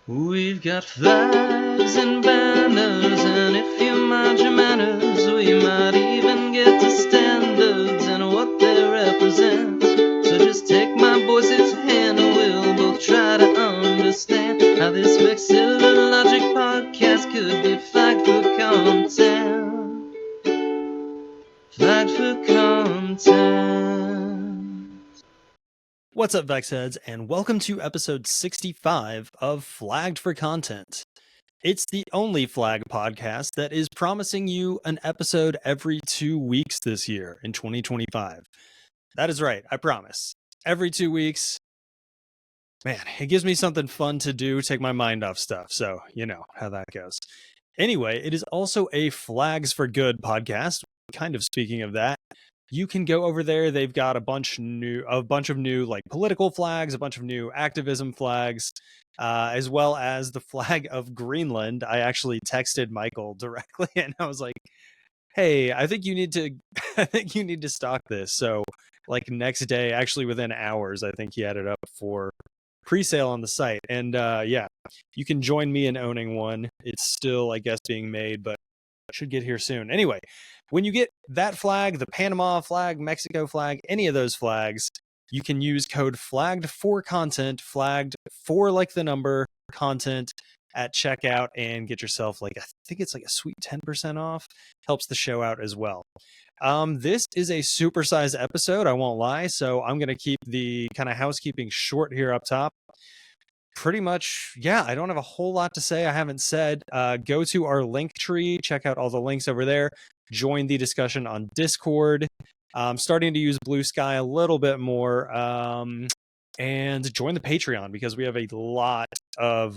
We've got flags and banners, and if you mind your manners, we might even get to standards and what they represent. So just take my voice's hand and we'll both try to understand how this vexilla logic podcast could be flagged for content. Flagged for content. What's up, Vexheads, and welcome to episode 65 of Flagged for Content. It's the only Flag podcast that is promising you an episode every 2 weeks this year in 2025. That is right, I promise. Every 2 weeks. Man, it gives me something fun to do, take my mind off stuff, so you know how that goes. Anyway, it is also a Flags for Good podcast. Kind of speaking of that, you can go over there. They've got a bunch of new like political flags, a bunch of new activism flags, as well as the flag of Greenland. I actually texted Michael directly and I was like, hey, I think you need to stock this. So like next day, actually within hours, I think he had it up for pre-sale on the site. And yeah, you can join me in owning one. It's still, I guess, being made, but should get here soon. Anyway, when you get that flag, the Panama flag, Mexico flag, any of those flags, you can use code flagged for content, flagged for like the number content at checkout and get yourself like, I think it's like a sweet 10% off. Helps the show out as well. This is a supersized episode, I won't lie. So I'm going to keep the kind of housekeeping short here up top. Pretty much, yeah, I don't have a whole lot to say. I haven't said. Go to our link tree, check out all the links over there, join the discussion on Discord. I'm starting to use Blue Sky a little bit more, and join the Patreon because we have a lot of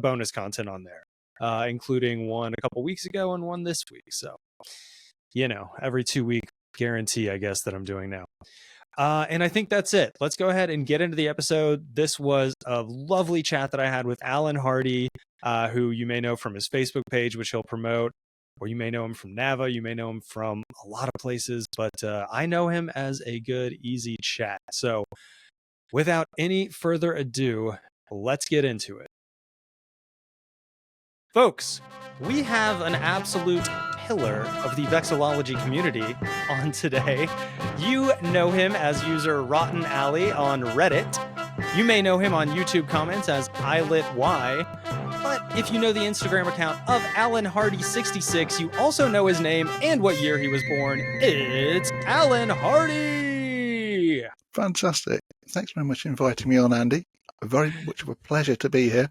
bonus content on there, including one a couple weeks ago and one this week. So, you know, every 2 week guarantee, I guess, that I'm doing now. And I think that's it. Let's go ahead and get into the episode. This was a lovely chat that I had with Alan Hardy, who you may know from his Facebook page, which he'll promote, or you may know him from Nava. You may know him from a lot of places, but I know him as a good, easy chat. So without any further ado, let's get into it. Folks, we have an absolute pillar of the vexillology community on today. You know him as user Rotten Alley on Reddit. You may know him on YouTube comments as ILitY. But if you know the Instagram account of Alan Hardy66, you also know his name and what year he was born. It's Alan Hardy! Fantastic. Thanks very much for inviting me on, Andy. Very much of a pleasure to be here.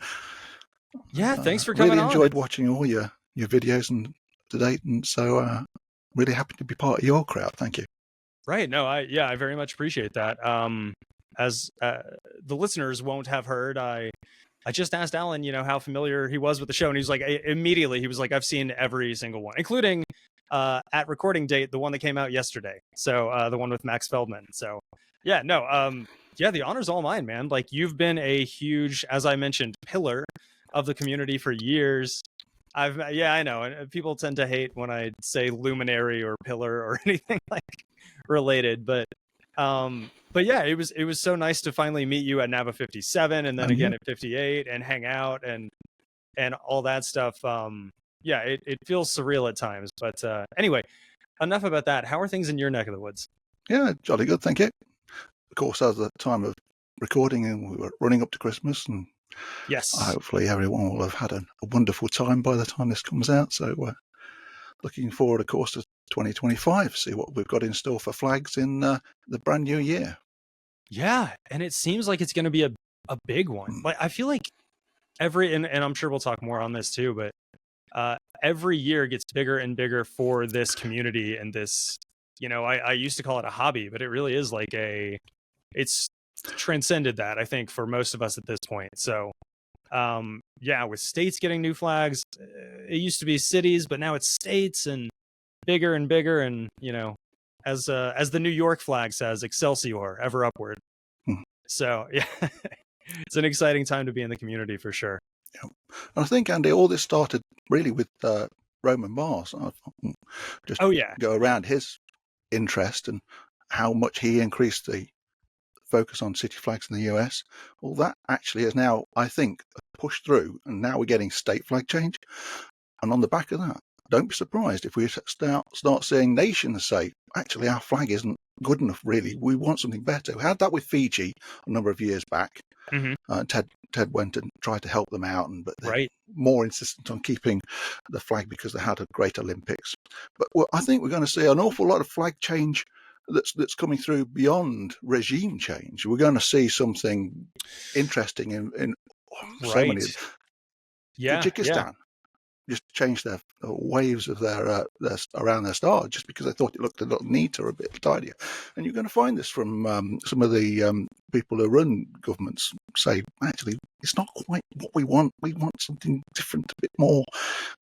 Yeah, thanks for coming on. Really enjoyed watching all your videos and to date, and so really happy to be part of your crowd. Thank you. Right. No, I very much appreciate that. As the listeners won't have heard, I just asked Alan, you know, how familiar he was with the show, and he was like, immediately, he was like, I've seen every single one, including at recording date, the one that came out yesterday. So the one with Max Feldman. So yeah, no, yeah, the honor's all mine, man. Like, you've been a huge, as I mentioned, pillar of the community for years. I know, and people tend to hate when I say luminary or pillar or anything like related, but yeah, it was so nice to finally meet you at Nava 57 and then again at 58 and hang out and all that stuff. Yeah, it feels surreal at times, but anyway, enough about that. How are things in your neck of the woods? Yeah, jolly good, thank you. Of course, as the time of recording, and we were running up to Christmas, and yes, hopefully everyone will have had a wonderful time by the time this comes out. So we're looking forward, of course, to 2025, see what we've got in store for flags in the brand new year. Yeah, and it seems like it's going to be a big one. Like, I feel like and I'm sure we'll talk more on this too, but every year gets bigger and bigger for this community and this, you know, I used to call it a hobby, but it really is like it's transcended that, I think, for most of us at this point. So yeah, with states getting new flags, it used to be cities, but now it's states and bigger, and you know, as the New York flag says, Excelsior, ever upward. So yeah, it's an exciting time to be in the community for sure. Yeah. And I think, Andy, all this started really with Roman Mars. Just go around his interest and how much he increased the focus on city flags in the US. Well, that actually is now, I think, pushed through, and now we're getting state flag change. And on the back of that, don't be surprised if we start seeing nations say, actually, our flag isn't good enough, really. We want something better. We had that with Fiji a number of years back. Ted went and tried to help them out, but they're more insistent on keeping the flag because they had a great Olympics. But I think we're going to see an awful lot of flag change that's coming through beyond regime change. We're going to see something interesting in so many. Tajikistan just changed their waves of their around their star just because they thought it looked a little neater, a bit tidier. And you're going to find this from some of the people who run governments say, actually, it's not quite what we want. We want something different, a bit more.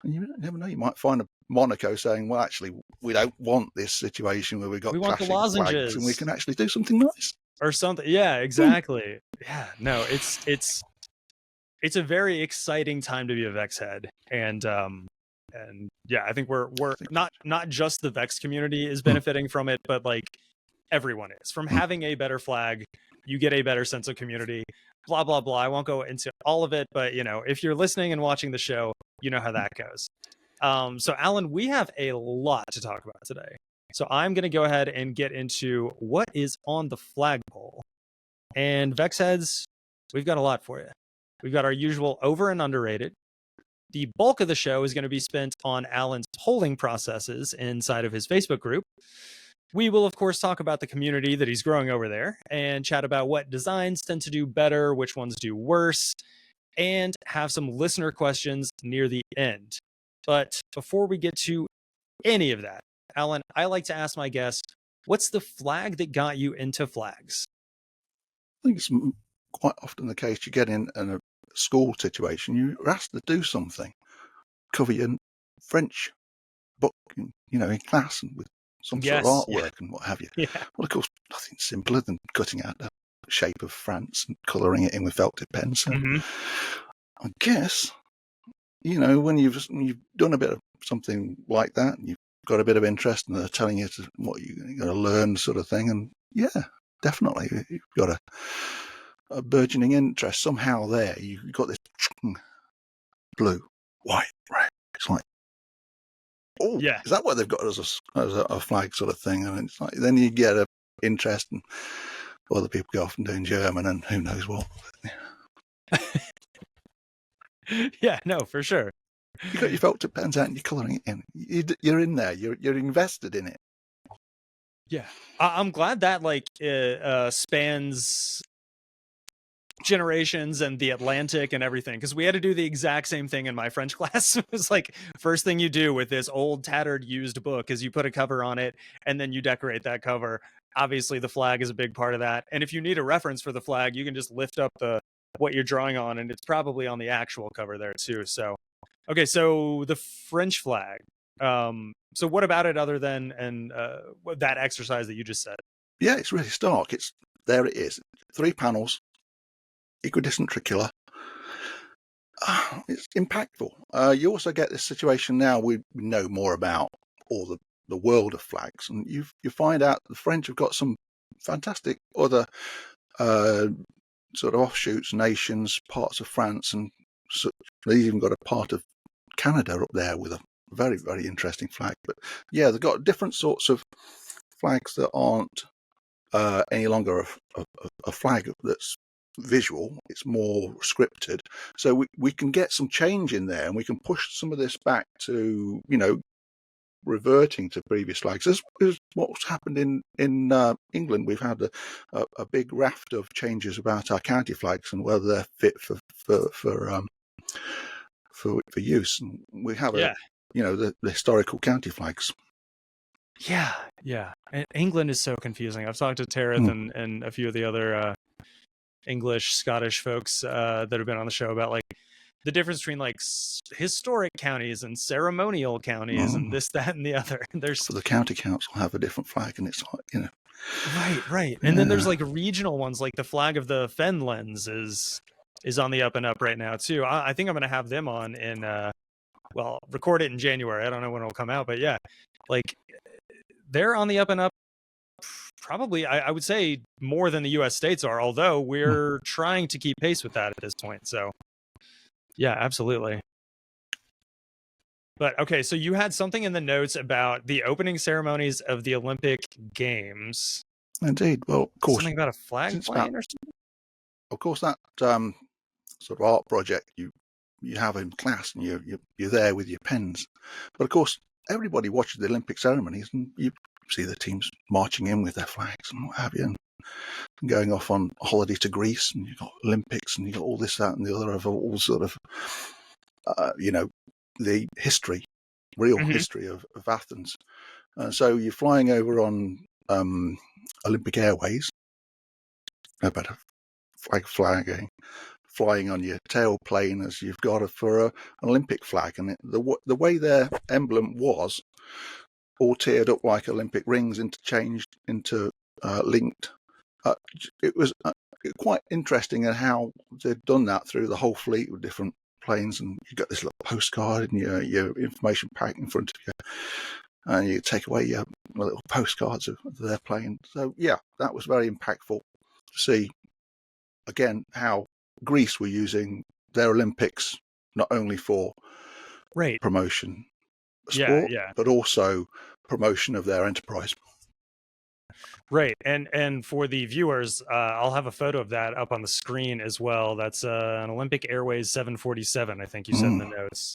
And you never know, you might find a Monaco saying, well, actually, we don't want this situation where we want clashing flags, and we can actually do something nice or something. Yeah, exactly. Yeah, no, it's a very exciting time to be a Vex head, and yeah, I think we're not just the Vex community is benefiting from it, but like everyone is. From having a better flag, you get a better sense of community. Blah blah blah. I won't go into all of it, but if you're listening and watching the show, you know how that goes. So Alan, we have a lot to talk about today. So I'm going to go ahead and get into what is on the flagpole. And Vex heads, we've got a lot for you. We've got our usual over and underrated. The bulk of the show is going to be spent on Alan's polling processes inside of his Facebook group. We will, of course, talk about the community that he's growing over there and chat about what designs tend to do better, which ones do worse, and have some listener questions near the end. But before we get to any of that, Alan, I like to ask my guests, what's the flag that got you into flags? I think it's quite often the case you get in a school situation, you're asked to do something, cover your French book, in class and with some sort of artwork and what have you. Yeah. Well, of course, nothing simpler than cutting out the shape of France and colouring it in with felt tip pens. So I guess, when you've done a bit of something like that, and you've got a bit of interest, and they're telling you what you're going to learn, sort of thing, and yeah, definitely, you've got a burgeoning interest somehow there. You've got this blue, white, red. It's like, oh, yeah, is that what they've got as a flag sort of thing? And it's like, then you get an interest, and other people go off and doing German and who knows what. Yeah, no, for sure. You got your felt tip pens out and you're colouring it in. You're in there. You're invested in it. Yeah, I'm glad that spans generations and the Atlantic and everything, because we had to do the exact same thing in my French class. It was like, first thing you do with this old tattered used book is you put a cover on it and then you decorate that cover. Obviously the flag is a big part of that, and if you need a reference for the flag, you can just lift up what you're drawing on, and it's probably on the actual cover there too. So okay, so the French flag, so what about it other than that exercise that you just said? Yeah, it's really stark. It is 3 panels, equidistant tricolour. It's impactful. You also get this situation now, we know more about all the world of flags, and you find out the French have got some fantastic other sort of offshoots, nations, parts of France, and so they've even got a part of Canada up there with a very, very interesting flag. But yeah, they've got different sorts of flags that aren't any longer a flag that's visual. It's more scripted. So we can get some change in there, and we can push some of this back to, reverting to previous flags. This is what's happened in England. We've had a big raft of changes about our county flags and whether they're fit for use. And we have the historical county flags. Yeah. And England is so confusing. I've talked to Tareth and a few of the other English, Scottish folks that have been on the show about the difference between historic counties and ceremonial counties and this, that, and the other. So the county council have a different flag, and it's right. And then there's regional ones, like the flag of the Fenlands is on the up and up right now too. I think I'm going to have them on in record it in January. I don't know when it'll come out, but yeah, they're on the up and up probably, I would say, more than the U.S. states are, although we're trying to keep pace with that at this point. So, yeah, absolutely. But okay, so you had something in the notes about the opening ceremonies of the Olympic Games. Indeed. Well, of course, Something about a flag plane or something? of course, that sort of art project you have in class, and you're there with your pens. But of course, everybody watches the Olympic ceremonies, and you see the teams marching in with their flags and what have you, and going off on holiday to Greece, and you've got Olympics, and you've got all this, that, and the other of all sort of, the history, real history of Athens. So you're flying over on Olympic Airways, about a flagging, flying on your tailplane as you've got for an Olympic flag, and the way their emblem was all tiered up like Olympic rings, interchanged into linked. It was quite interesting in how they'd done that through the whole fleet with different planes, and you got this little postcard in your information pack in front of you, and you take away your little postcards of their plane. So yeah, that was very impactful to see again how Greece were using their Olympics not only for promotion sport, but also promotion of their enterprise. Right. And for the viewers, I'll have a photo of that up on the screen as well. That's an Olympic Airways 747, I think you said in the notes.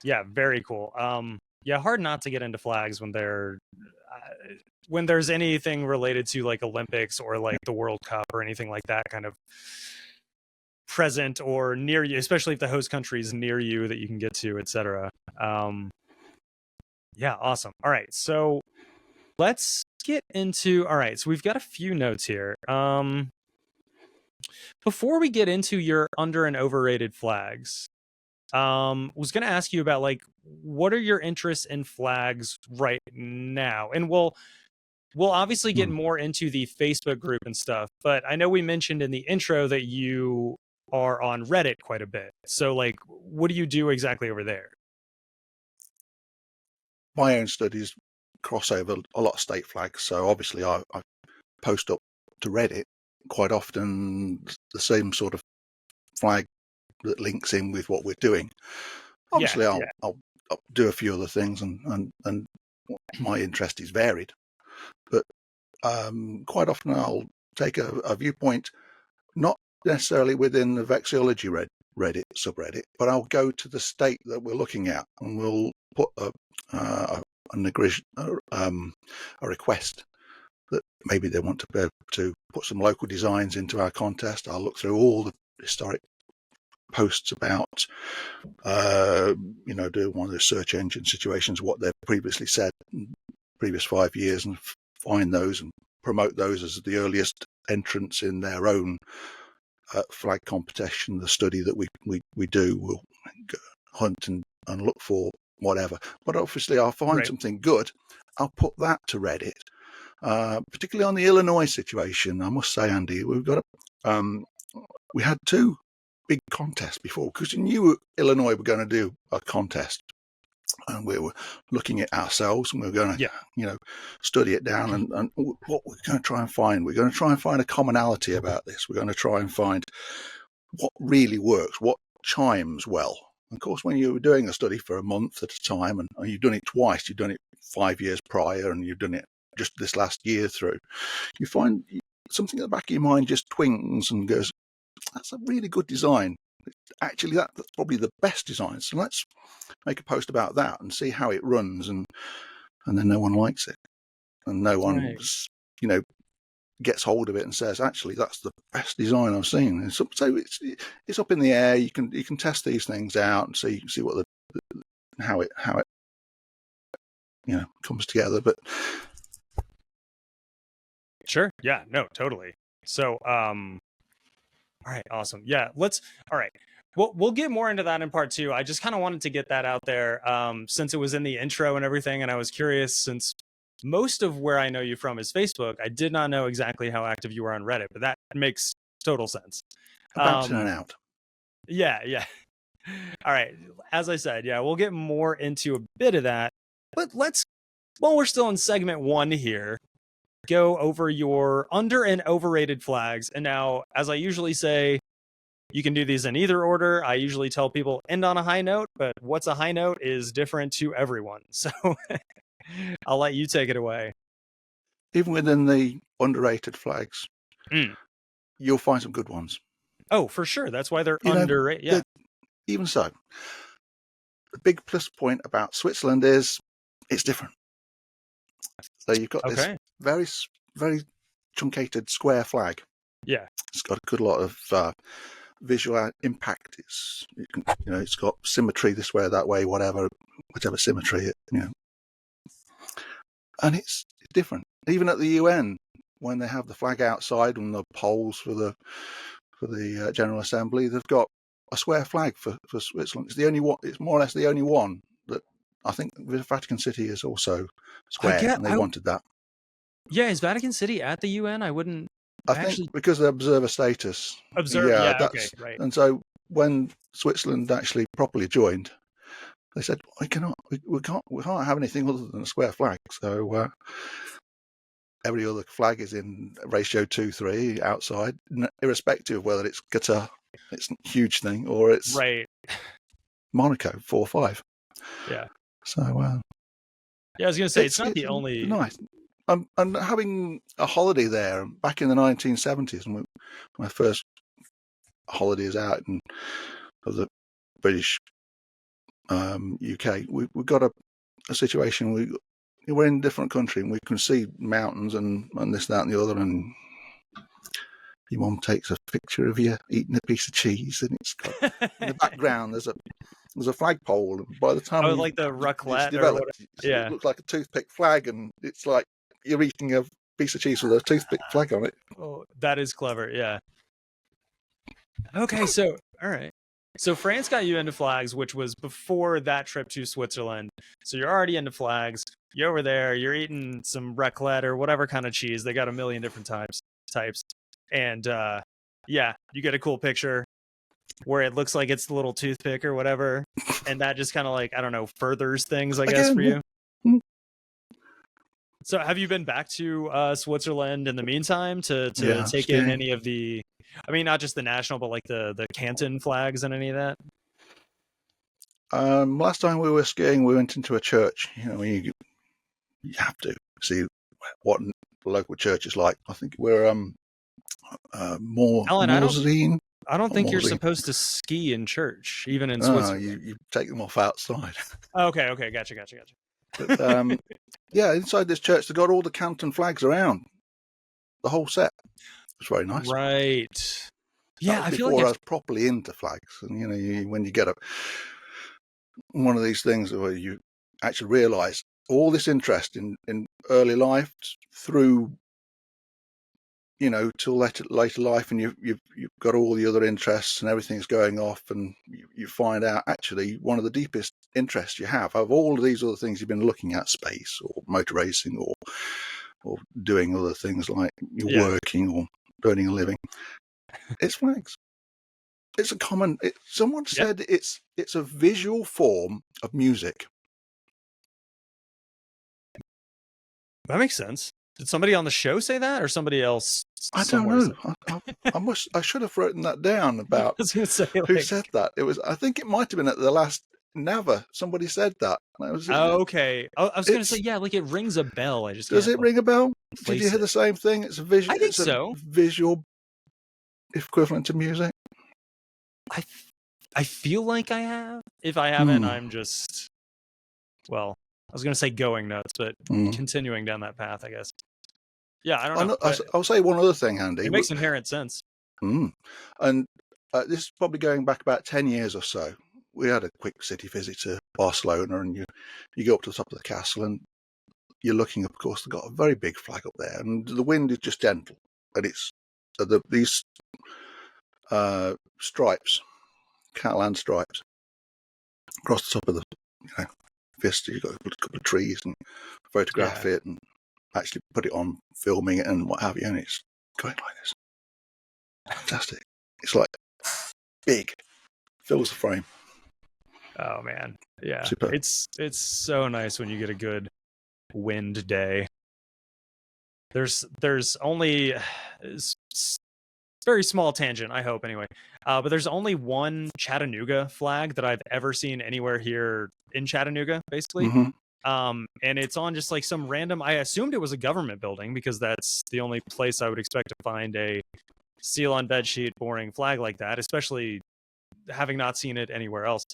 Yeah, very cool. Yeah, hard not to get into flags when they're when there's anything related to like Olympics or like the World Cup or anything like that kind of present or near you, especially if the host country is near you that you can get to, etc. Yeah, awesome. All right, so let's get into, all right, so we've got a few notes here. Before we get into your under and overrated flags, was going to ask you about like, what are your interests in flags right now? And we'll obviously get more into the Facebook group and stuff, but I know we mentioned in the intro that you are on Reddit quite a bit. So like, what do you do exactly over there? My own studies cross over a lot of state flags, so obviously I post up to Reddit quite often the same sort of flag that links in with what we're doing. Obviously, I'll do a few other things, and my interest is varied, but quite often I'll take a viewpoint, not necessarily within the vexillology Reddit subreddit, but I'll go to the state that we're looking at, and we'll put a request that maybe they want to be able to put some local designs into our contest. I'll look through all the historic posts about, do one of the search engine situations, what they've previously said in previous 5 years, and find those and promote those as the earliest entrants in their own flag competition. The study that we do will hunt and look for whatever. But obviously I'll find something good. I'll put that to Reddit, particularly on the Illinois situation. I must say, Andy, we've got we had two big contests before, because we knew Illinois were going to do a contest, and we were looking at ourselves, and we were going to study it down, and what we're going to try and find. We're going to try and find a commonality about this. We're going to try and find what really works, what chimes well. Of course, when you're doing a study for a month at a time, and you've done it twice, you've done it 5 years prior, and you've done it just this last year through, you find something at the back of your mind just twings and goes, that's a really good design. Actually, that's probably the best design. So let's make a post about that and see how it runs. And then no one likes it, and no one, gets hold of it and says, actually, that's the best design I've seen. And so it's up in the air. You can test these things out and see what how it comes together. But sure, yeah, no, totally. So, all right, awesome. Yeah, all right. We'll get more into that in part 2. I just kind of wanted to get that out there since it was in the intro and everything. And I was curious, since most of where I know you from is Facebook, I did not know exactly how active you were on Reddit, but that makes total sense. Bouncing and out. Yeah. All right. As I said, we'll get more into a bit of that. But while we're still in segment 1 here, go over your under and overrated flags. And now, as I usually say, you can do these in either order. I usually tell people end on a high note, but what's a high note is different to everyone. So I'll let you take it away. Even within the underrated flags, you'll find some good ones. Oh, for sure. That's why they're underrated. Yeah. Even so, the big plus point about Switzerland is it's different. So you've got this very, very truncated square flag. Yeah. It's got a good lot of visual impact. It's got symmetry this way or that way, whatever symmetry, and it's different. Even at the UN, when they have the flag outside and the poles for the General Assembly, they've got a square flag for Switzerland. It's the only one. It's more or less the only one that I think the Vatican City is also square, and they wanted that. Yeah, is Vatican City at the UN? I think because of the observer status. Okay, right. And so when Switzerland actually properly joined, they said we can't have anything other than a square flag. So every other flag is in ratio 2:3 outside, irrespective of whether it's Qatar, it's a huge thing, or it's Monaco 4:5. Yeah. So yeah, I was going to say it's not the only nice. And having a holiday there back in the 1970s, and my first holidays out of the British UK, we got a situation. We're in a different country, and we can see mountains and this, that, and the other. And your mum takes a picture of you eating a piece of cheese, and it's got, in the background there's a flagpole. And by the time like the raclette, it looks like a toothpick flag, and it's like you're eating a piece of cheese with a toothpick flag on it. Oh, that is clever. Yeah. Okay, so all right. So France got you into flags, which was before that trip to Switzerland. So you're already into flags. You're over there. You're eating some raclette or whatever kind of cheese. They got a million different types. And you get a cool picture where it looks like it's the little toothpick or whatever. And that just kind of like, I don't know, furthers things, I guess, for you. So have you been back to Switzerland in the meantime to take in any of the, I mean, not just the national, but like the canton flags and any of that? Last time we were skiing, we went into a church. You have to see what the local church is like. I think we're more Morzine. I don't think you're supposed to ski in church, even in Switzerland. You take them off outside. Okay, gotcha. But, inside this church, they got all the canton flags around, the whole set. It's very nice, right? Yeah, I feel like I was properly into flags, and when you get one of these things where you actually realise all this interest in early life through, till later life, and you've got all the other interests and everything's going off, and you find out actually one of the deepest interests you have of all of these other things you've been looking at, space or motor racing or doing other things like you're working or earning a living. It's flags. It's a common. Someone said it's a visual form of music. That makes sense. Did somebody on the show say that, or somebody else? I don't know. I should have written that down about I was gonna say, who said that. It was. I think it might have been at the last Nava. Somebody said that. Okay. I was going to say, like it rings a bell. Does it ring a bell? Did you hear the same thing? It's a visual. I think so. Visual equivalent to music. I feel like I have. If I haven't, I'm just. Well, I was going to say going nuts, but continuing down that path, I guess. Yeah, I don't know. I'll say one other thing, Andy. It makes inherent sense. And this is probably going back about 10 years or so. We had a quick city visit to Barcelona, and you go up to the top of the castle, and you're looking up. Of course, they've got a very big flag up there, and the wind is just gentle, and it's these stripes, Catalan stripes, across the top of the vista. You've got a couple of trees and photograph it and actually put it on, filming it and what have you, and it's going like this. Fantastic. It's like big, fills the frame. Oh man, yeah. Superb. It's so nice when you get a good wind day. there's only very small tangent, I hope anyway. But there's only one Chattanooga flag that I've ever seen anywhere here in Chattanooga, basically. And it's on just like some random, I assumed it was a government building because that's the only place I would expect to find a seal on bedsheet boring flag like that, especially having not seen it anywhere else.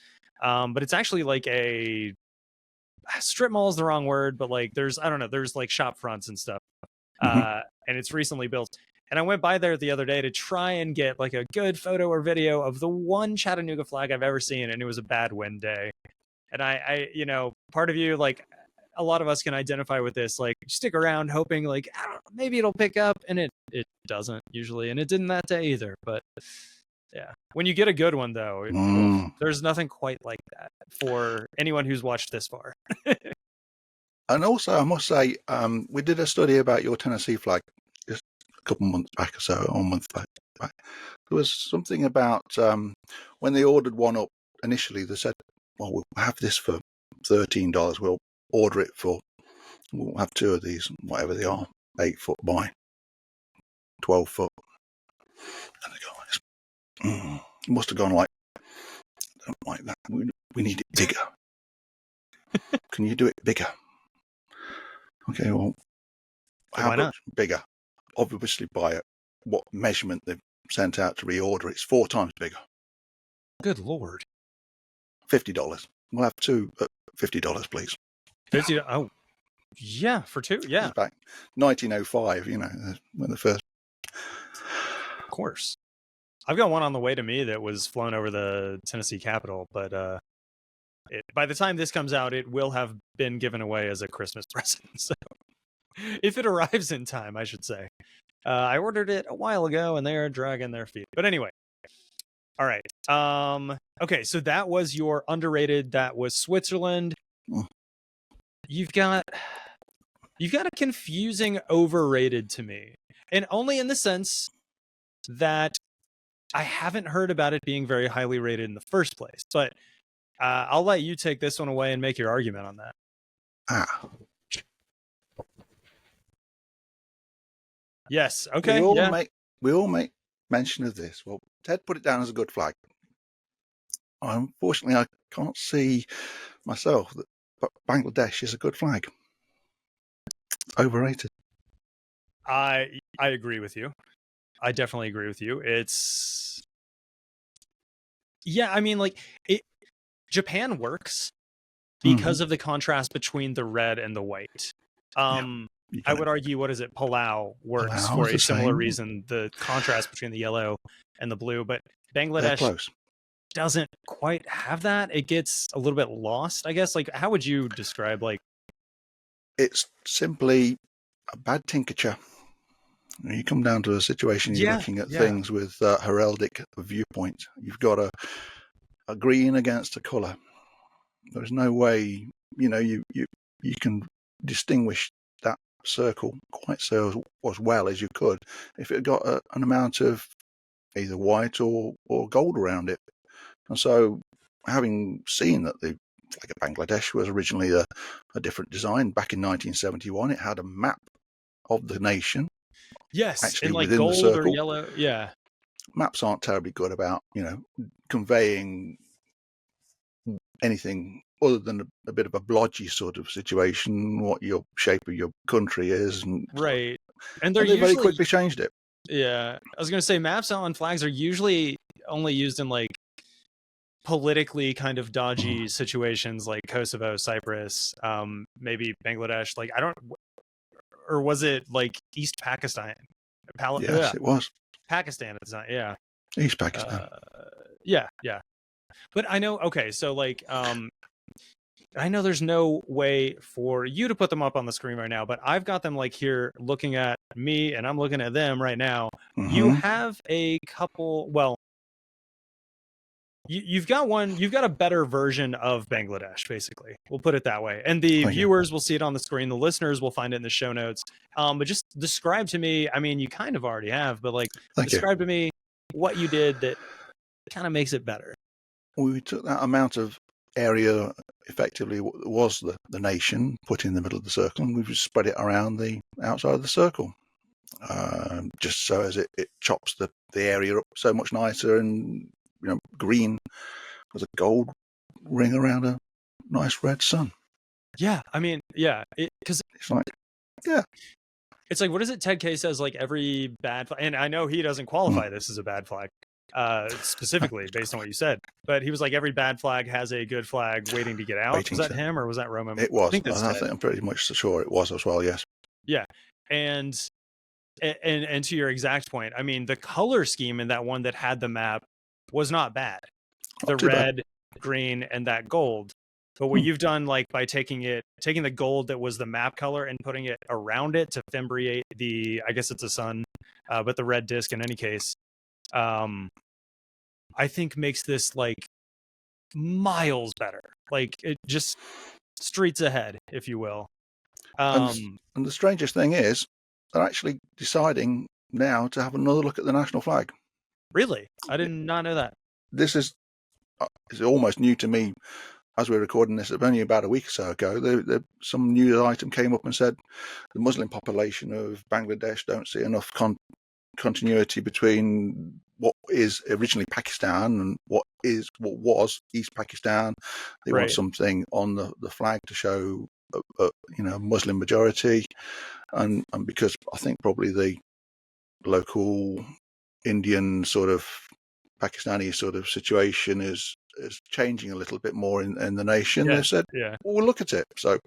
But it's actually like a strip mall is the wrong word, but like there's like shop fronts and stuff. And it's recently built. And I went by there the other day to try and get like a good photo or video of the one Chattanooga flag I've ever seen, and it was a bad wind day. And I part of you, like a lot of us can identify with this, like stick around hoping like, I don't know, maybe it'll pick up, and it doesn't usually, and it didn't that day either. But yeah, when you get a good one though, there's nothing quite like that for anyone who's watched this far. And also, I must say, we did a study about your Tennessee flag just a couple months back or so, or a month back. There was something about when they ordered one up initially, they said, well, we'll have this for $13. We'll order it we'll have two of these, whatever they are, 8 foot by 12 foot. And they go, it must have gone like, I don't like that. We need it bigger. Can you do it bigger? Okay, well, how much bigger? Obviously, by what measurement they've sent out to reorder, it's 4 times bigger. Good Lord. $50. We'll have 2 at $50, please. 50? Oh, yeah, for 2, yeah. It's back 1905, when the first. Of course. I've got one on the way to me that was flown over the Tennessee Capitol, but by the time this comes out, it will have been given away as a Christmas present. So if it arrives in time, I should say. I ordered it a while ago and they're dragging their feet. But anyway. All right. Okay, so that was your underrated. That was Switzerland. You've got a confusing overrated to me. And only in the sense that I haven't heard about it being very highly rated in the first place. But I'll let you take this one away and make your argument on that. Yes. Okay. We all make mention of this. Well, Ted put it down as a good flag. Unfortunately, I can't see myself that Bangladesh is a good flag. Overrated. I agree with you. I definitely agree with you. I mean, like Japan works because of the contrast between the red and the white. I would argue, what is it? Palau works for a similar reason, the contrast between the yellow and the blue, but Bangladesh doesn't quite have that. It gets a little bit lost, I guess. Like, how would you describe, like... It's simply a bad tincture. You come down to a situation, you're looking at things with heraldic viewpoint. You've got a green against a colour. There's no way, you can distinguish that circle quite so as well as you could if it got an amount of either white or gold around it. And so, having seen that the flag of Bangladesh was originally a different design back in 1971, it had a map of the nation. Yes, actually in like within gold the circle. or yellow. Yeah, maps aren't terribly good about conveying anything other than a bit of a blodgy sort of situation, what your shape of your country is, right. And they very quickly changed it. Yeah, I was going to say maps on flags are usually only used in like politically kind of dodgy situations, like Kosovo, Cyprus, maybe Bangladesh. Like or was it like East Pakistan? Yes, it was Pakistan at the time. Yeah, East Pakistan. Yeah. But I know. Okay, so like, I know there's no way for you to put them up on the screen right now, but I've got them like here looking at me, and I'm looking at them right now. You have a couple. Well, you've got one. You've got a better version of Bangladesh, basically. We'll put it that way. And the viewers will see it on the screen. The listeners will find it in the show notes. But just describe to me. I mean, you kind of already have, but like, describe to me what you did that kind of makes it better. We took that amount of area effectively was the nation put in the middle of the circle, and we've just spread it around the outside of the circle, just so as it chops the area up so much nicer, and green with a gold ring around a nice red sun. Yeah, I mean, yeah, because it's like, yeah. It's like, what is it? Ted K says, like, every bad flag, and I know he doesn't qualify this as a bad flag, specifically based on what you said, but he was like, every bad flag has a good flag waiting to get out. Was that him or was that Roman? It was. I think I'm pretty much sure it was as well. Yes. Yeah, and to your exact point, I mean, the color scheme in that one that had the map was not bad. The red, green, and that gold. But what you've done, like, by taking the gold that was the map color and putting it around it to fimbriate I guess it's a sun, but the red disc in any case, I think makes this like miles better. Like, it just streets ahead, if you will. And the strangest thing is, they're actually deciding now to have another look at the national flag. Really? I did not know that. This is almost new to me. As we're recording this, only about a week or so ago, some news item came up and said the Muslim population of Bangladesh don't see enough continuity between what is originally Pakistan and what was East Pakistan. They want something on the flag to show a Muslim majority, and because I think probably the local Indian sort of Pakistani sort of situation is changing a little bit more in the nation. They said, well, we'll look at it. So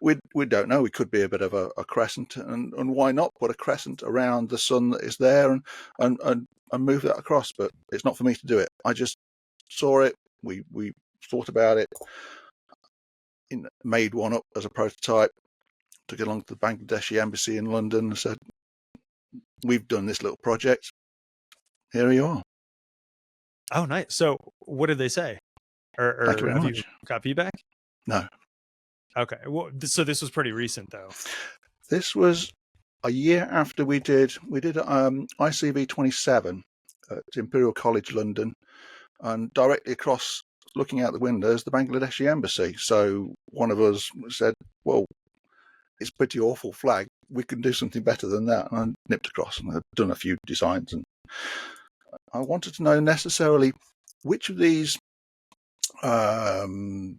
we don't know. We could be a bit of a crescent, and why not put a crescent around the sun that is there and move that across? But it's not for me to do it. I just saw it. We thought about it, made one up as a prototype, took it along to the Bangladeshi embassy in London and said, we've done this little project. Here you are. Oh, nice. So what did they say? Or have you got feedback? No. Okay. Well, so this was pretty recent, though. This was a year after we did ICV 27 at Imperial College London, and directly across, looking out the windows, the Bangladeshi embassy. So one of us said, well, it's a pretty awful flag. We can do something better than that. And I nipped across and I've done a few designs, and I wanted to know necessarily which of these bottle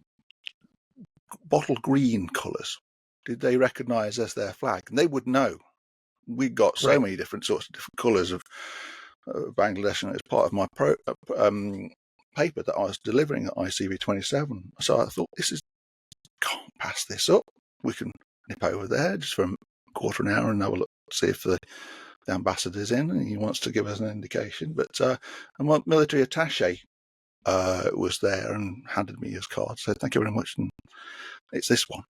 green colours did they recognise as their flag, and they would know. We got so many different sorts of different colours of Bangladesh, and it's part of my paper that I was delivering at ICV 27. So I thought, can't pass this up. We can nip over there just for a quarter of an hour and have a look, see if the ambassador's in and he wants to give us an indication. But a military attaché was there and handed me his card, said thank you very much, and it's this one.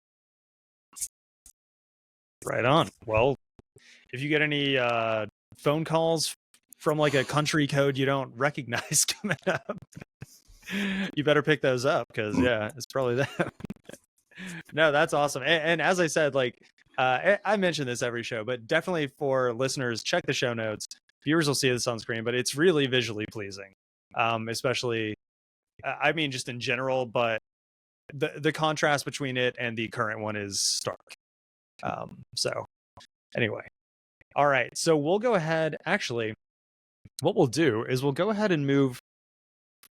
Right on. Well, if you get any phone calls from like a country code you don't recognize coming up, you better pick those up, because it's probably them. No, that's awesome. And as I said, like, I mention this every show, but definitely for listeners, check the show notes. Viewers will see this on screen, but it's really visually pleasing, especially, I mean, just in general, but the contrast between it and the current one is stark. So anyway, all right. So we'll go ahead. Actually, what we'll do is we'll go ahead and move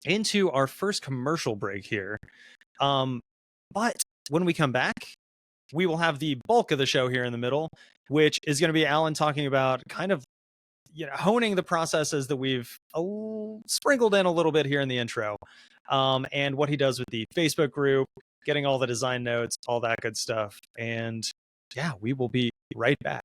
into our first commercial break here. But when we come back, we will have the bulk of the show here in the middle, which is going to be Alan talking about kind of, honing the processes that we've sprinkled in a little bit here in the intro, and what he does with the Facebook group, getting all the design notes, all that good stuff. And yeah, we will be right back.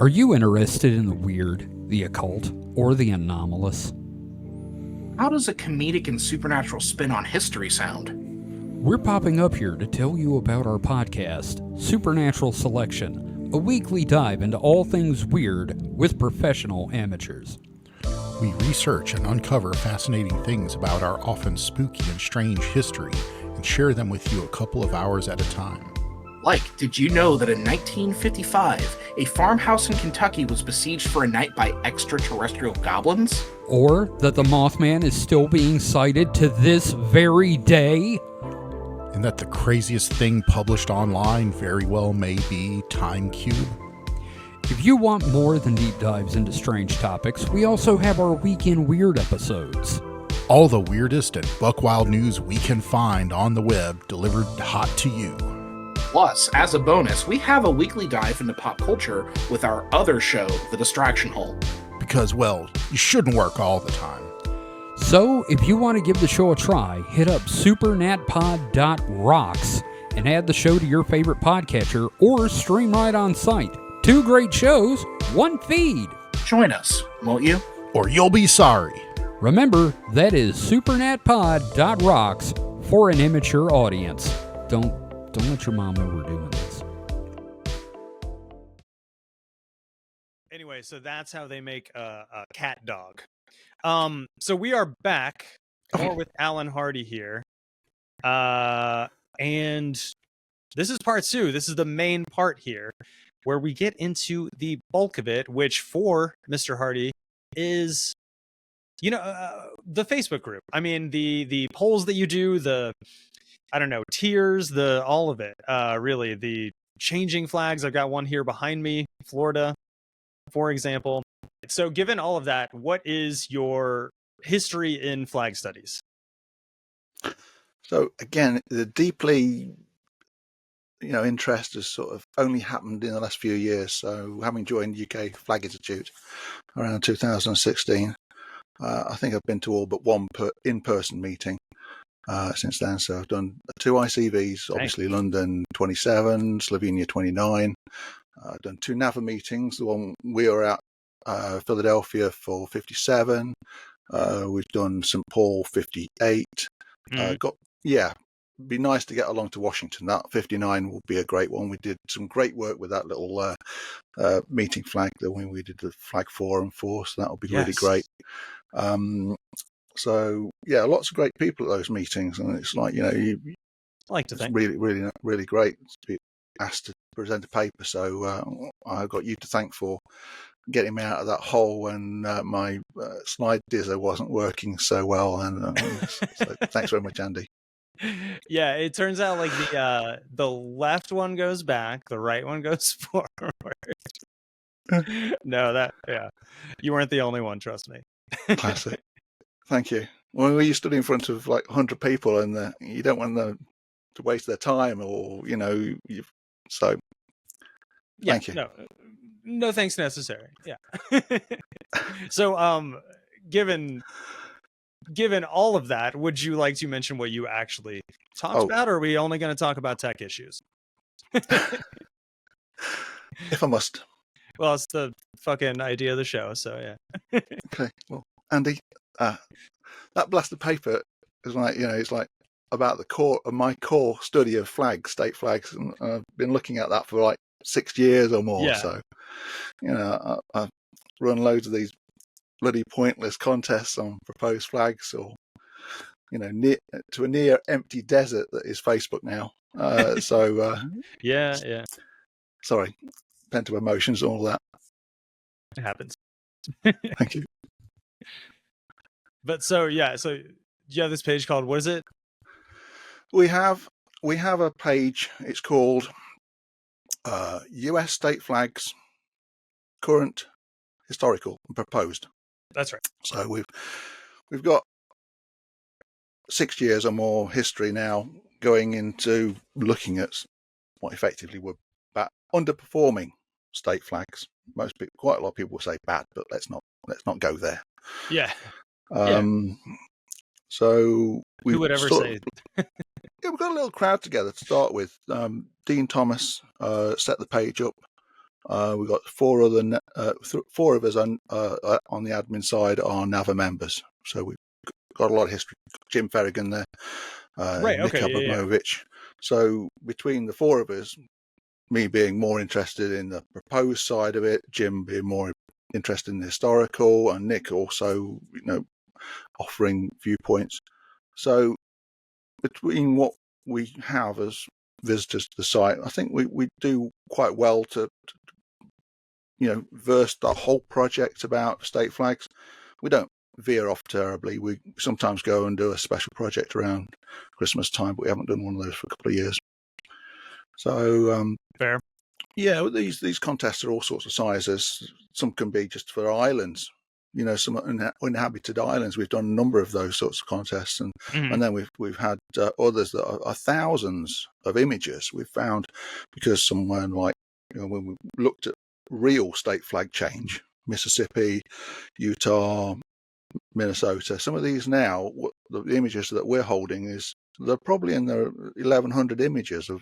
Are you interested in the weird, the occult, or the anomalous? How does a comedic and supernatural spin on history sound? We're popping up here to tell you about our podcast, Supernatural Selection, a weekly dive into all things weird with professional amateurs. We research and uncover fascinating things about our often spooky and strange history and share them with you a couple of hours at a time. Like, did you know that in 1955, a farmhouse in Kentucky was besieged for a night by extraterrestrial goblins? Or that the Mothman is still being cited to this very day? And that the craziest thing published online very well may be Time Cube? If you want more than deep dives into strange topics, we also have our Weekend Weird episodes. All the weirdest and buck-wild news we can find on the web delivered hot to you. Plus, as a bonus, we have a weekly dive into pop culture with our other show, The Distraction Hole. Because, well, you shouldn't work all the time. So, if you want to give the show a try, hit up supernatpod.rocks and add the show to your favorite podcatcher or stream right on site. 2 great shows, 1 feed. Join us, won't you? Or you'll be sorry. Remember, that is supernatpod.rocks for an immature audience. Don't let your mom know we're doing this. Anyway, so that's how they make a cat dog. So we are back more with Alan Hardy here. And this is part 2. This is the main part here where we get into the bulk of it, which for Mr. Hardy is, the Facebook group. I mean, the polls that you do, tiers, all of it, really, the changing flags. I've got one here behind me, Florida, for example. So given all of that, what is your history in flag studies? So again, the deeply, interest has sort of only happened in the last few years. So having joined UK Flag Institute around 2016, I think I've been to all but one in-person meeting since then. So I've done 2 ICVs, obviously London 27, Slovenia 29. I've done 2 NAVA meetings. The one we were at Philadelphia for 57. We've done St. Paul 58. Be nice to get along to Washington. That 59 will be a great one. We did some great work with that little meeting flag that when we did the flag 4 and 4, so that will be really great. So yeah, lots of great people at those meetings, and it's like, you like to think really, really, really great to be asked to present a paper. So I've got you to thank for getting me out of that hole when my slide dizzer wasn't working so well. And so thanks very much, Andy. Yeah, it turns out like the left one goes back, the right one goes forward. You weren't the only one, trust me. Classic. Thank you. When you stood in front of like 100 people and you don't want them to waste their time, or so thank you. No thanks necessary. Yeah. So given all of that, would you like to mention what you actually talked about, or are we only going to talk about tech issues? If I must. Well, it's the fucking idea of the show, so yeah. Okay. Well, Andy, that blasted paper is like, it's like about the core of my core study of flags, state flags, and I've been looking at that for like 6 years or more. Yeah. So, I've run loads of these bloody pointless contests on proposed flags, or near to a near empty desert that is Facebook now. Yeah. Sorry, pent up emotions and all that. It happens. Thank you. But so you have this page called, what is it? We have a page. It's called US State Flags, Current, Historical, and Proposed. That's right. So we've got 6 years or more history now going into looking at what effectively were underperforming state flags. Quite a lot of people will say bad, but let's not go there. Yeah. So who would ever say? We've got a little crowd together to start with. Dean Thomas set the page up. We've got 4 of us on the admin side are NAVA members. So we've got a lot of history. Jim Ferrigan there, Nick Abramovich. So between the 4 of us, me being more interested in the proposed side of it, Jim being more interested in the historical, and Nick also, offering viewpoints. So between what we have as visitors to the site, I think we do quite well to verse the whole project about state flags. We don't veer off terribly. We sometimes go and do a special project around Christmas time, but we haven't done one of those for a couple of years. So fair. Yeah, these contests are all sorts of sizes. Some can be just for islands, some uninhabited islands. We've done a number of those sorts of contests, and then we've had others that are thousands of images we've found, because someone like when we looked at real state flag change, Mississippi, Utah, Minnesota. Some of these now, the images that we're holding they're probably in the 1,100 images of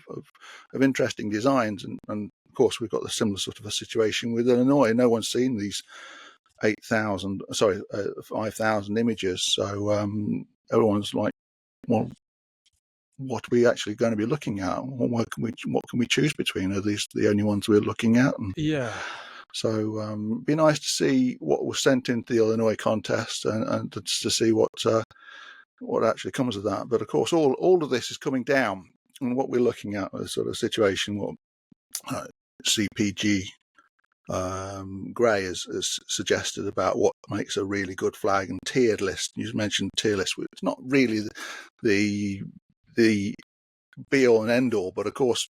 interesting designs, and of course we've got the similar sort of a situation with Illinois. No one's seen these 5,000 images, so everyone's like, well, what are we actually going to be looking at? What can we choose between? Are these the only ones we're looking at? And yeah. So it'd be nice to see what was sent into the Illinois contest and to see what actually comes of that. But of course, all of this is coming down, and what we're looking at is sort of situation what CPG Gray has suggested about what makes a really good flag, and tiered list. You mentioned tier list. It's not really the be all and end all, but of course,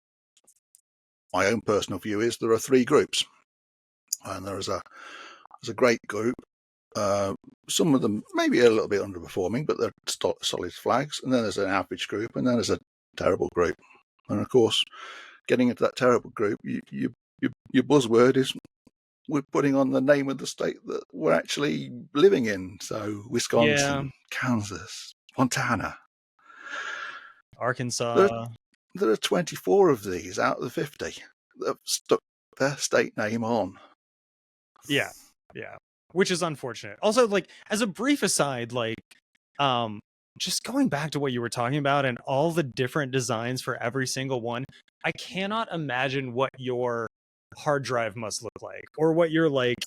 my own personal view is there are three groups, and there's a great group. Some of them maybe a little bit underperforming, but they're solid flags. And then there's an average group, and then there's a terrible group. And of course, getting into that terrible group, your buzzword is we're putting on the name of the state that we're actually living in. So Wisconsin, Kansas, Montana, Arkansas. There are 24 of these out of the 50 that have stuck their state name on. Yeah. Which is unfortunate. Also, like, as a brief aside, like, just going back to what you were talking about and all the different designs for every single one, I cannot imagine what your hard drive must look like, or what you're like,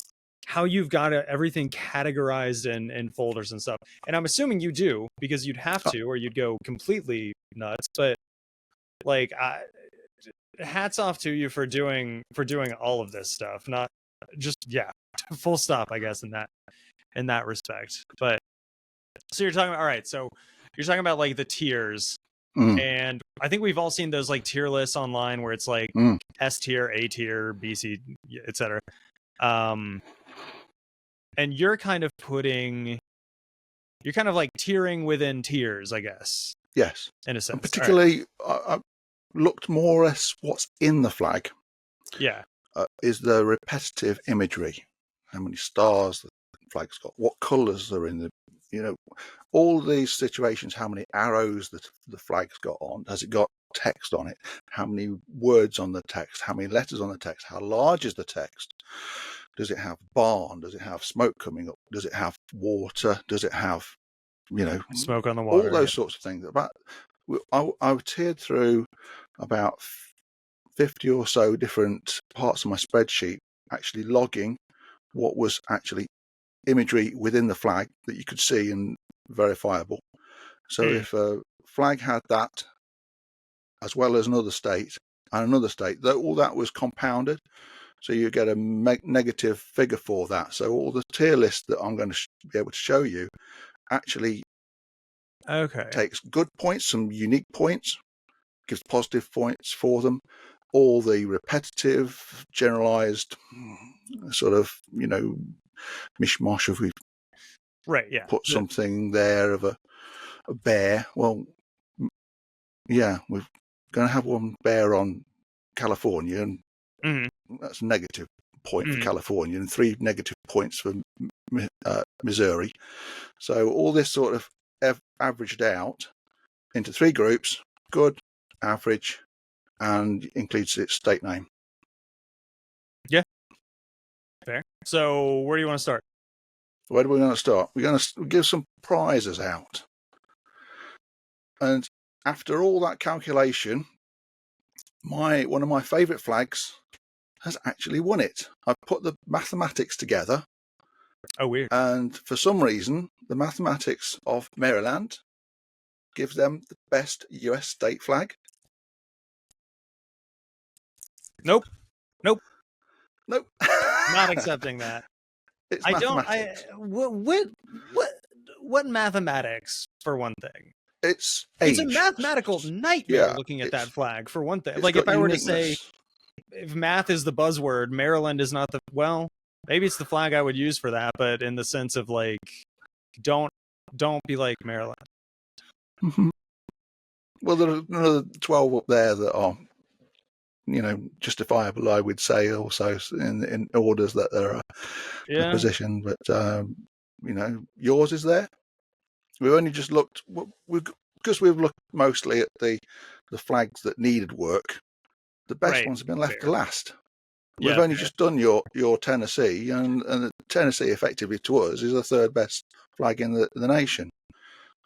how you've got everything categorized in folders and stuff. And I'm assuming you do, because you'd have to, or you'd go completely nuts. But like, hats off to you for doing all of this stuff. Not just, full stop, I guess, in that respect. But so you're talking about, all right, so you're talking about like the tiers, and I think we've all seen those like tier lists online where it's like S tier, A tier, B, C, etc. And you're kind of like tiering within tiers, I guess. Yes, in a sense. And particularly, I looked more or less what's in the flag. Yeah. Is the repetitive imagery, how many stars the flag's got, what colours are in all these situations, how many arrows the flag's got on, has it got text on it, how many words on the text, how many letters on the text, how large is the text, does it have barn, does it have smoke coming up, does it have water, does it have smoke on the water, all those sorts of things. I've tiered through about 50 or so different parts of my spreadsheet, actually logging what was actually imagery within the flag that you could see and verifiable. So if a flag had that, as well as another state and another state, all that was compounded. So you get a negative figure for that. So all the tier list that I'm going to be able to show you actually takes good points, some unique points, gives positive points for them. All the repetitive, generalized sort of, mishmash of we've put something there of a bear. Well, yeah, we're going to have one bear on California, and that's a negative point for California, and 3 negative points for Missouri. So all this sort of averaged out into 3 groups: good, average, and includes its state name. Yeah. Fair. So where do you want to start? Where do we want to start? We're going to give some prizes out. And after all that calculation, one of my favourite flags has actually won it. I've put the mathematics together, Oh, weird. and for some reason, the mathematics of Maryland gives them the best US state flag. Nope. Nope. Not accepting that. It's I mathematics. What mathematics, for one thing? It's age. It's a mathematical nightmare looking at that flag, for one thing. Like, if I were to say, if math is the buzzword, Maryland is not the, well, maybe it's the flag I would use for that, but in the sense of, like, don't be like Maryland. Mm-hmm. Well, there are another 12 up there that are, justifiable, I would say, also in orders that they're a position. But, yours is there. We've only just looked, because we've looked mostly at the flags that needed work. The best ones have been left to last. We've only just done your Tennessee, and Tennessee effectively to us is the third best flag in the nation.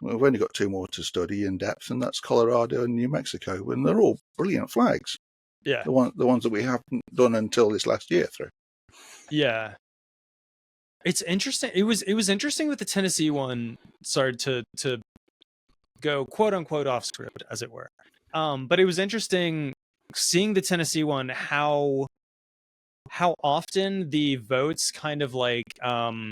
We've only got 2 more to study in depth, and that's Colorado and New Mexico, and they're all brilliant flags. Yeah, the ones that we haven't done until this last year through. Yeah, it's interesting. It was interesting with the Tennessee one. Sorry to go quote unquote off script, as it were. But it was interesting seeing the Tennessee one, how often the votes kind of like I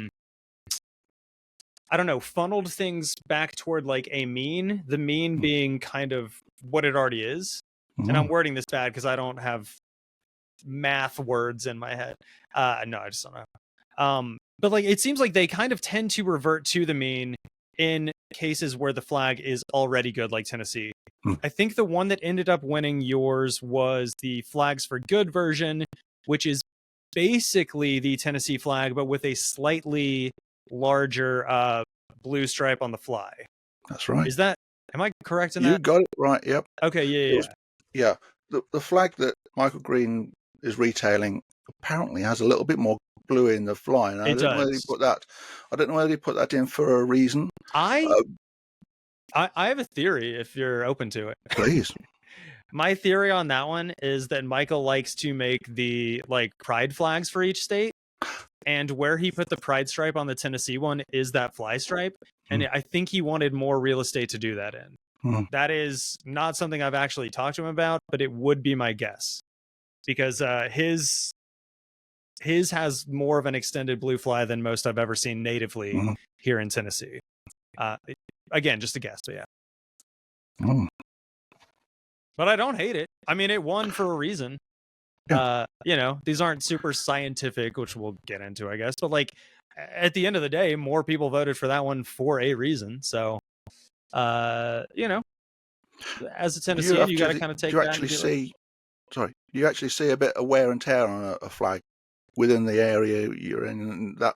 don't know, funneled things back toward like a mean, the mean being kind of what it already is. And I'm wording this bad because I don't have math words in my head. No, I just don't know. But like, it seems like they kind of tend to revert to the mean in cases where the flag is already good, like Tennessee. I think the one that ended up winning yours was the Flags for Good version, which is basically the Tennessee flag, but with a slightly larger blue stripe on the fly. That's right. Am I correct in that? You got it right. Yep. Okay. Yeah. The flag that Michael Green is retailing apparently has a little bit more blue in the fly. And I don't know whether he put that. I don't know whether he put that in for a reason. I have a theory if you're open to it. Please. My theory on that one is that Michael likes to make the like pride flags for each state, and where he put the pride stripe on the Tennessee one is that fly stripe, and I think he wanted more real estate to do that in. That is not something I've actually talked to him about, but it would be my guess, because his has more of an extended blue fly than most I've ever seen natively here in Tennessee. Again, just a guess, but yeah. But I don't hate it. I mean, it won for a reason. These aren't super scientific, which we'll get into, I guess. But like, at the end of the day, more people voted for that one for a reason. So, as a Tennessean, you got to kind of take that. Do you actually see a bit of wear and tear on a flag within the area you're in, and that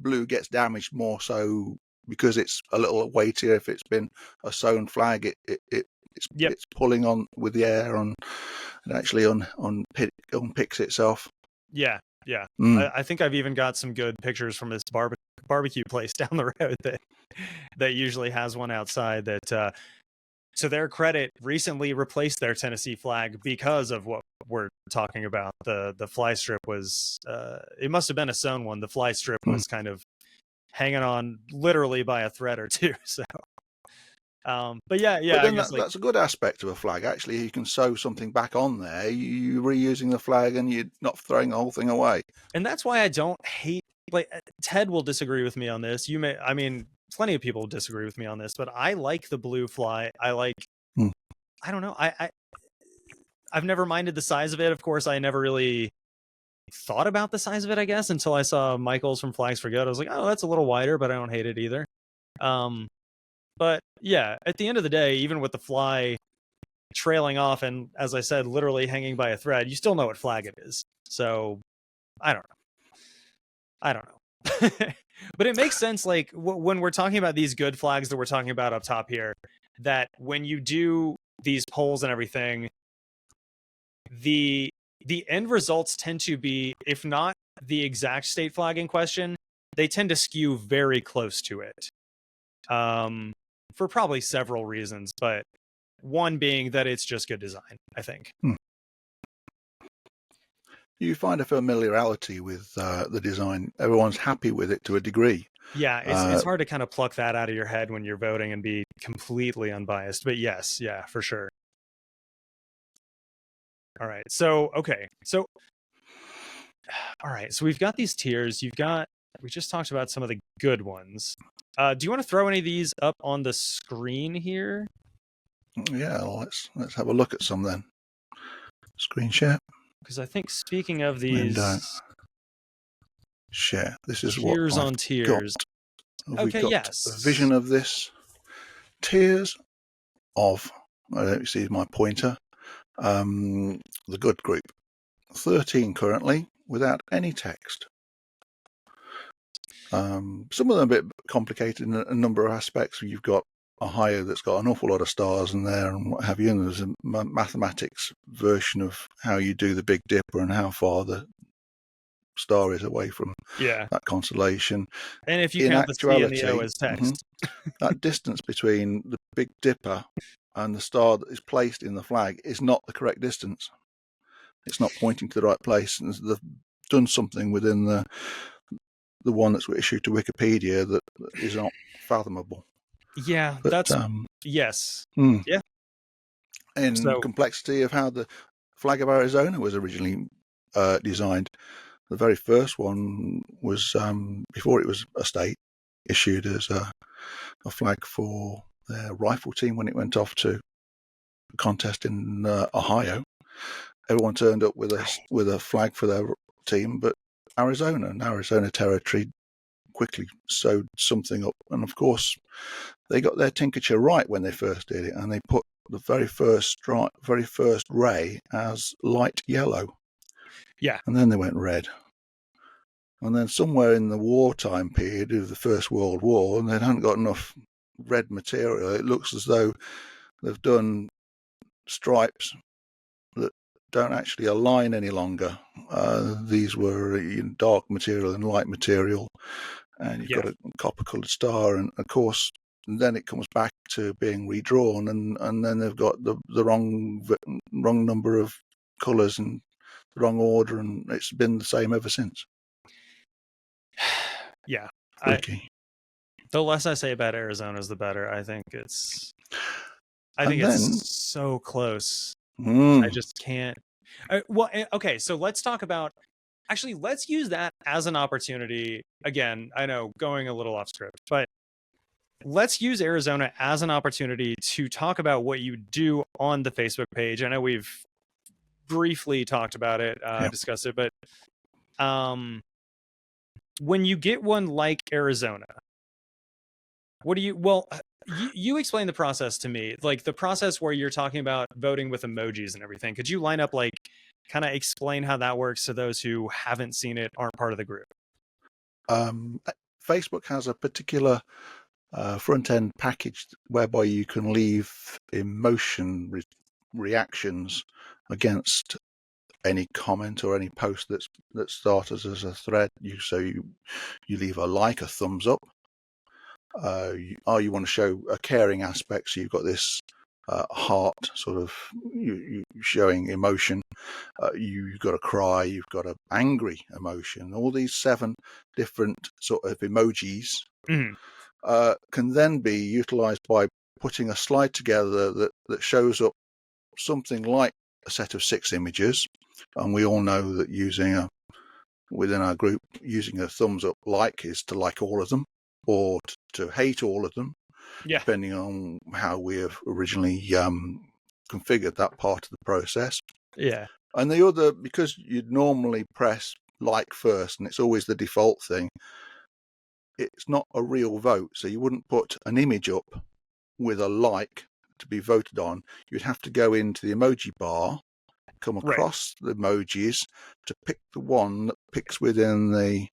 blue gets damaged more so because it's a little weightier? If it's been a sewn flag, it's pulling on with the air and actually unpicks itself. Yeah. I think I've even got some good pictures from this barbecue place down the road that usually has one outside that, to their credit, recently replaced their Tennessee flag because of what we're talking about. The fly strip was, it must have been a sewn one. The fly strip was kind of hanging on literally by a thread or two. So, but yeah. But then that's a good aspect of a flag. Actually, you can sew something back on there. You're reusing the flag and you're not throwing the whole thing away. And that's why I don't hate, like, Ted will disagree with me on this. Plenty of people disagree with me on this, but I like the blue fly. I like, I don't know. I've never minded the size of it. Of course, I never really thought about the size of it, I guess, until I saw Michael's from Flags for Good. I was like, oh, that's a little wider, but I don't hate it either. But yeah, at the end of the day, even with the fly trailing off and, as I said, literally hanging by a thread, you still know what flag it is. So I don't know. But it makes sense, like, when we're talking about these good flags that we're talking about up top here, that when you do these polls and everything, the end results tend to be, if not the exact state flag in question, they tend to skew very close to it. For probably several reasons, but one being that it's just good design, I think. you find a familiarity with the design. Everyone's happy with it to a degree. Yeah, it's hard to kind of pluck that out of your head when you're voting and be completely unbiased. But yes, yeah, for sure. All right. So, okay. So, all right. So we've got these tiers. We just talked about some of the good ones. Do you want to throw any of these up on the screen here? Yeah, let's have a look at some then. Screen share. Because I think speaking of these share, this is tiers what on tiers. Okay, got yes. A vision of this. Tiers of, I don't see my pointer, the good group. 13 currently, without any text. Some of them a bit complicated in a number of aspects. You've got a higher that's got an awful lot of stars in there and what have you, and there's a mathematics version of how you do the Big Dipper and how far the star is away from that constellation. And if you count the C and the O as text. That distance between the Big Dipper and the star that is placed in the flag is not the correct distance. It's not pointing to the right place. And they've done something within the one that's issued to Wikipedia that is not fathomable. Yeah, but, that's yes. Yeah. In complexity of how the flag of Arizona was originally designed. The very first one was before it was a state, issued as a flag for their rifle team when it went off to a contest in Ohio. Everyone turned up with a flag for their team, but Arizona Territory quickly sewed something up. And of course, they got their tincture right when they first did it, and they put the very first ray as light yellow. Yeah. And then they went red. And then somewhere in the wartime period of the First World War, and they hadn't got enough red material, it looks as though they've done stripes that don't actually align any longer. These were dark material and light material, and you've got a copper-coloured star, and of course, then it comes back to being redrawn, and then they've got the wrong number of colours and the wrong order, and it's been the same ever since. Yeah. The less I say about Arizona is the better. I think it's so close. I just can't. Okay, so let's talk about. Actually, let's use that as an opportunity. Again, I know going a little off script, but let's use Arizona as an opportunity to talk about what you do on the Facebook page. I know we've briefly talked about it, discussed it, but when you get one like Arizona, what do you, you explain the process to me, like the process where you're talking about voting with emojis and everything. Could you line up, like, kind of explain how that works to those who haven't seen it, aren't part of the group? Facebook has a particular front end package whereby you can leave emotion reactions against any comment or any post that started as a thread. You leave a like, a thumbs up. You want to show a caring aspect, so you've got this heart sort of you showing emotion. You've got a cry, you've got an angry emotion. All these 7 different sort of emojis can then be utilized by putting a slide together that shows up something like a set of 6 images. And we all know that within our group, using a thumbs up like is to like all of them, or to hate all of them, depending on how we have originally configured that part of the process. Yeah. And the other, because you'd normally press like first, and it's always the default thing, it's not a real vote. So you wouldn't put an image up with a like to be voted on. You'd have to go into the emoji bar, come across the emojis to pick the one that picks within the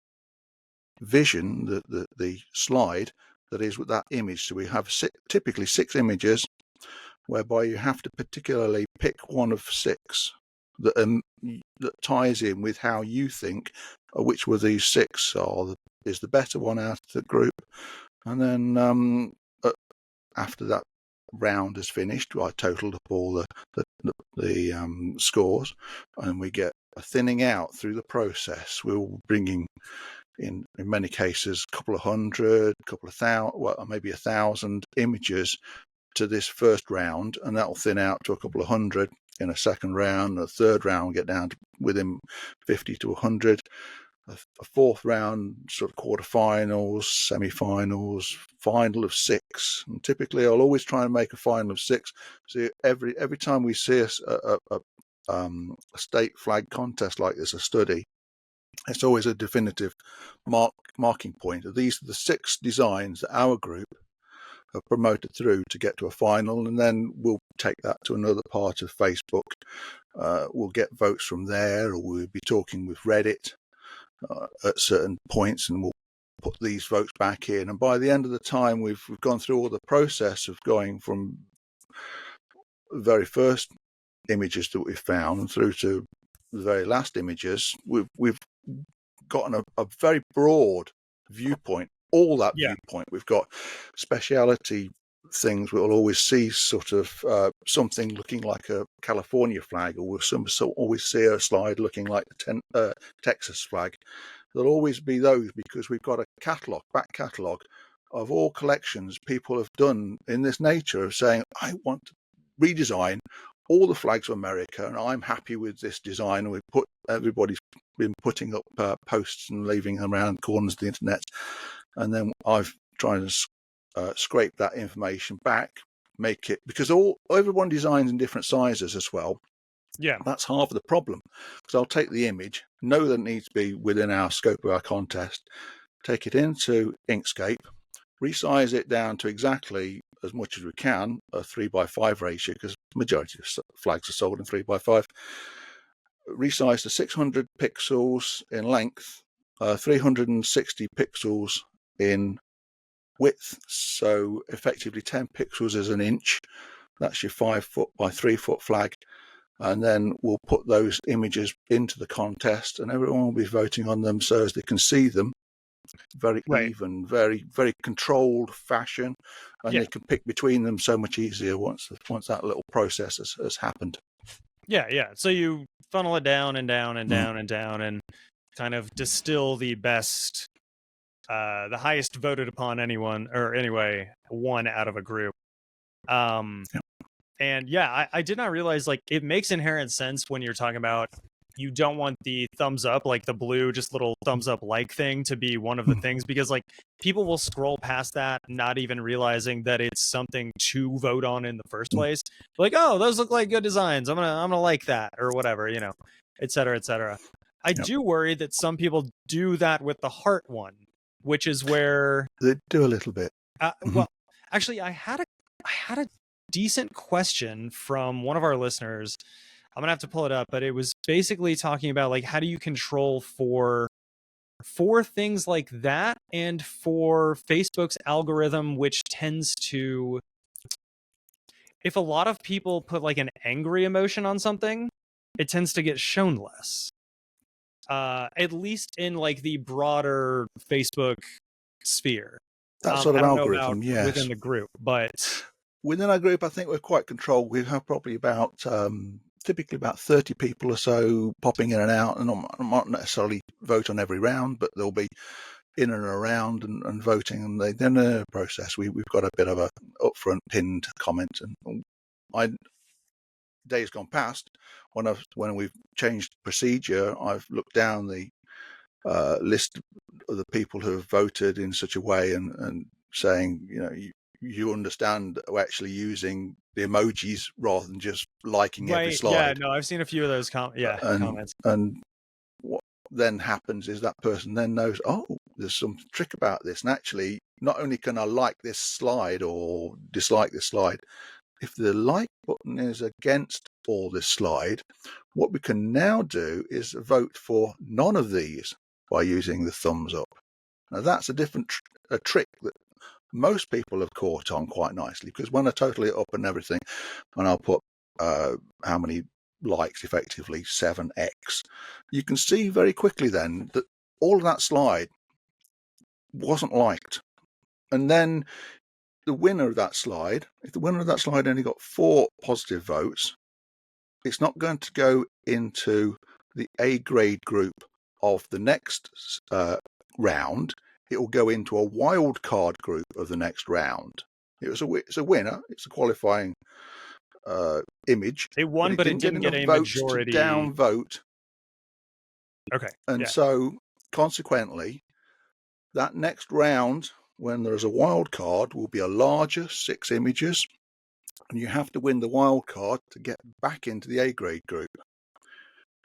vision, the slide that is with that image. So we have typically 6 images, whereby you have to particularly pick one of 6 that ties in with how you think which of these 6 is the better one out of the group. And then after that round is finished, I totaled up all the scores, and we get a thinning out through the process. We're bringing in many cases a couple of hundred, couple of thousand, well, maybe 1,000 images to this first round, and that'll thin out to a couple of hundred in a second round. A third round, we'll get down to within 50 to 100. A fourth round, sort of quarterfinals, semi-finals, final of 6. And typically, I'll always try and make a final of 6. So every time we see a state flag contest like this, a study, it's always a definitive marking point. These are the 6 designs that our group have promoted through to get to a final, and then we'll take that to another part of Facebook. We'll get votes from there, or we'll be talking with Reddit at certain points, and we'll put these votes back in. And by the end of the time, we've gone through all the process of going from the very first images that we found through to the very last images. We've gotten a very broad viewpoint. All that viewpoint. We've got speciality things. We'll always see sort of something looking like a California flag, or we'll always see a slide looking like the Texas flag. There'll always be those, because we've got a back catalogue of all collections people have done in this nature of saying, I want to redesign all the flags of America, and I'm happy with this design. And everybody's been putting up posts and leaving them around corners of the internet, and then I've tried to scrape that information back, make it, because everyone designs in different sizes as well. Yeah, that's half of the problem, because I'll take the image, know that it needs to be within our scope of our contest, take it into Inkscape, resize it down to exactly as much as we can, a 3:5 ratio, because the majority of flags are sold in 3:5, resize to 600 pixels in length, 360 pixels in width, so effectively 10 pixels is an inch. That's your 5 foot by 3 foot flag. And then we'll put those images into the contest, and everyone will be voting on them so as they can see them very even, very, very controlled fashion, and they can pick between them so much easier once that little process has happened. Yeah. So you funnel it down and down and down and down, and kind of distill the best, the highest voted upon one out of a group. And I did not realize, like, it makes inherent sense when you're talking about you don't want the thumbs up, like the blue, just little thumbs up like thing to be one of the things, because like people will scroll past that, not even realizing that it's something to vote on in the first place. Like, oh, those look like good designs. I'm gonna like that, or whatever, et cetera, et cetera. I do worry that some people do that with the heart one, which is where they do a little bit. Well, actually, I had a decent question from one of our listeners. I'm gonna have to pull it up, but it was basically talking about, like, how do you control for things like that, and for Facebook's algorithm, which tends to, if a lot of people put like an angry emotion on something, it tends to get shown less. At least in like the broader Facebook sphere. That sort of algorithm, yes. Within the group, but within our group, I think we're quite controlled. We have probably typically about 30 people or so popping in and out, and not necessarily vote on every round, but they'll be in and around and voting. And then in the process, we've got a bit of a upfront pinned comment. And days gone past, when we've changed procedure, I've looked down the list of the people who have voted in such a way, and saying, you understand we're actually using the emojis rather than just liking every slide. Yeah, no, I've seen a few of those comments. And what then happens is that person then knows, oh, there's some trick about this. And actually, not only can I like this slide or dislike this slide, if the like button is against all this slide, what we can now do is vote for none of these by using the thumbs up. Now, that's a different trick that most people have caught on quite nicely, because when I total it up and everything, and I'll put how many likes, effectively 7x, you can see very quickly then that all of that slide wasn't liked. And then the winner of that slide, if the winner of that slide only got 4 positive votes, it's not going to go into the A grade group of the next round. It will go into a wild card group of the next round. It's a winner. It's a qualifying image. It won, but it didn't get a votes majority. to downvote. Okay. And so, consequently, that next round, when there's a wild card, will be a larger 6 images, and you have to win the wild card to get back into the A grade group.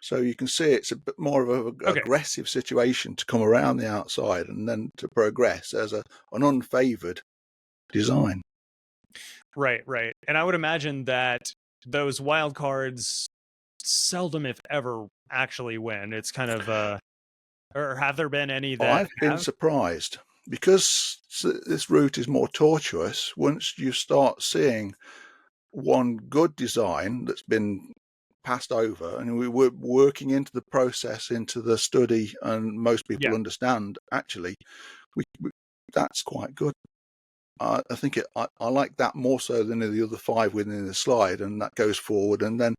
So you can see it's a bit more of an aggressive situation to come around the outside and then to progress as an unfavored design. Right. And I would imagine that those wild cards seldom, if ever, actually win. It's kind of or have there been any that I've been surprised because this route is more tortuous. Once you start seeing one good design that's been passed over, and we were working into the process, into the study, and most people understand actually that's quite good. I think I like that more so than the other 5 within the slide, and that goes forward. And then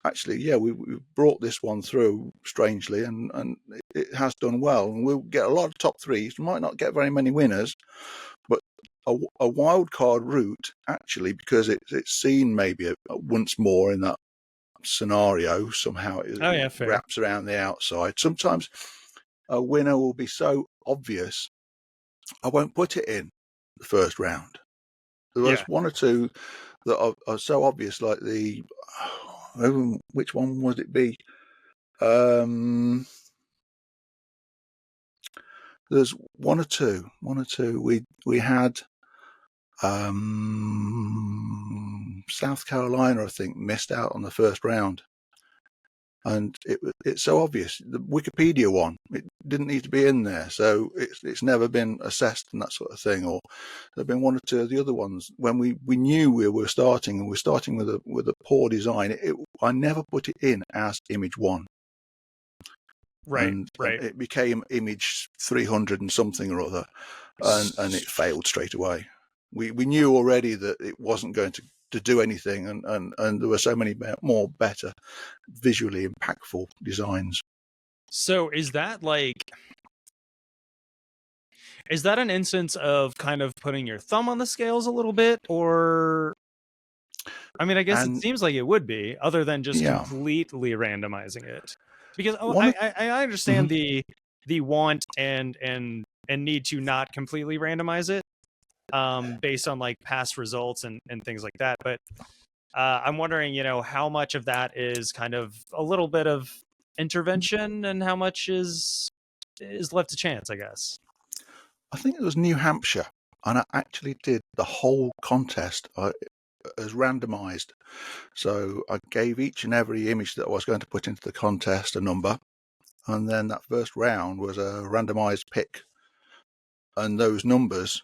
actually, we brought this one through strangely, and it has done well. And we'll get a lot of top 3s. We might not get very many winners, but a wild card route, actually, because it's seen maybe once more in that scenario, somehow it wraps around the outside. Sometimes a winner will be so obvious, I won't put it in the first round. There was 1 or 2 that are so obvious, like which one would it be? There's 1 or 2. We had South Carolina, I think, missed out on the first round, and it's so obvious. The Wikipedia one, it didn't need to be in there, so it's never been assessed and that sort of thing. Or there've been 1 or 2 of the other ones when we knew we were starting, and we're starting with a poor design. I never put it in as image 1. Right. It became image 300 and something or other, and it failed straight away. We knew already that it wasn't going to do anything, and there were so many more better, visually impactful designs. So is that an instance of kind of putting your thumb on the scales a little bit, or? I mean, I guess it seems like it would be, other than just completely randomizing it. Because I understand the want and need to not completely randomize it based on like past results and things like that. But I'm wondering, how much of that is kind of a little bit of intervention and how much is left to chance, I guess. I think it was New Hampshire, and I actually did the whole contest as randomized. So I gave each and every image that I was going to put into the contest a number, and then that first round was a randomized pick, and those numbers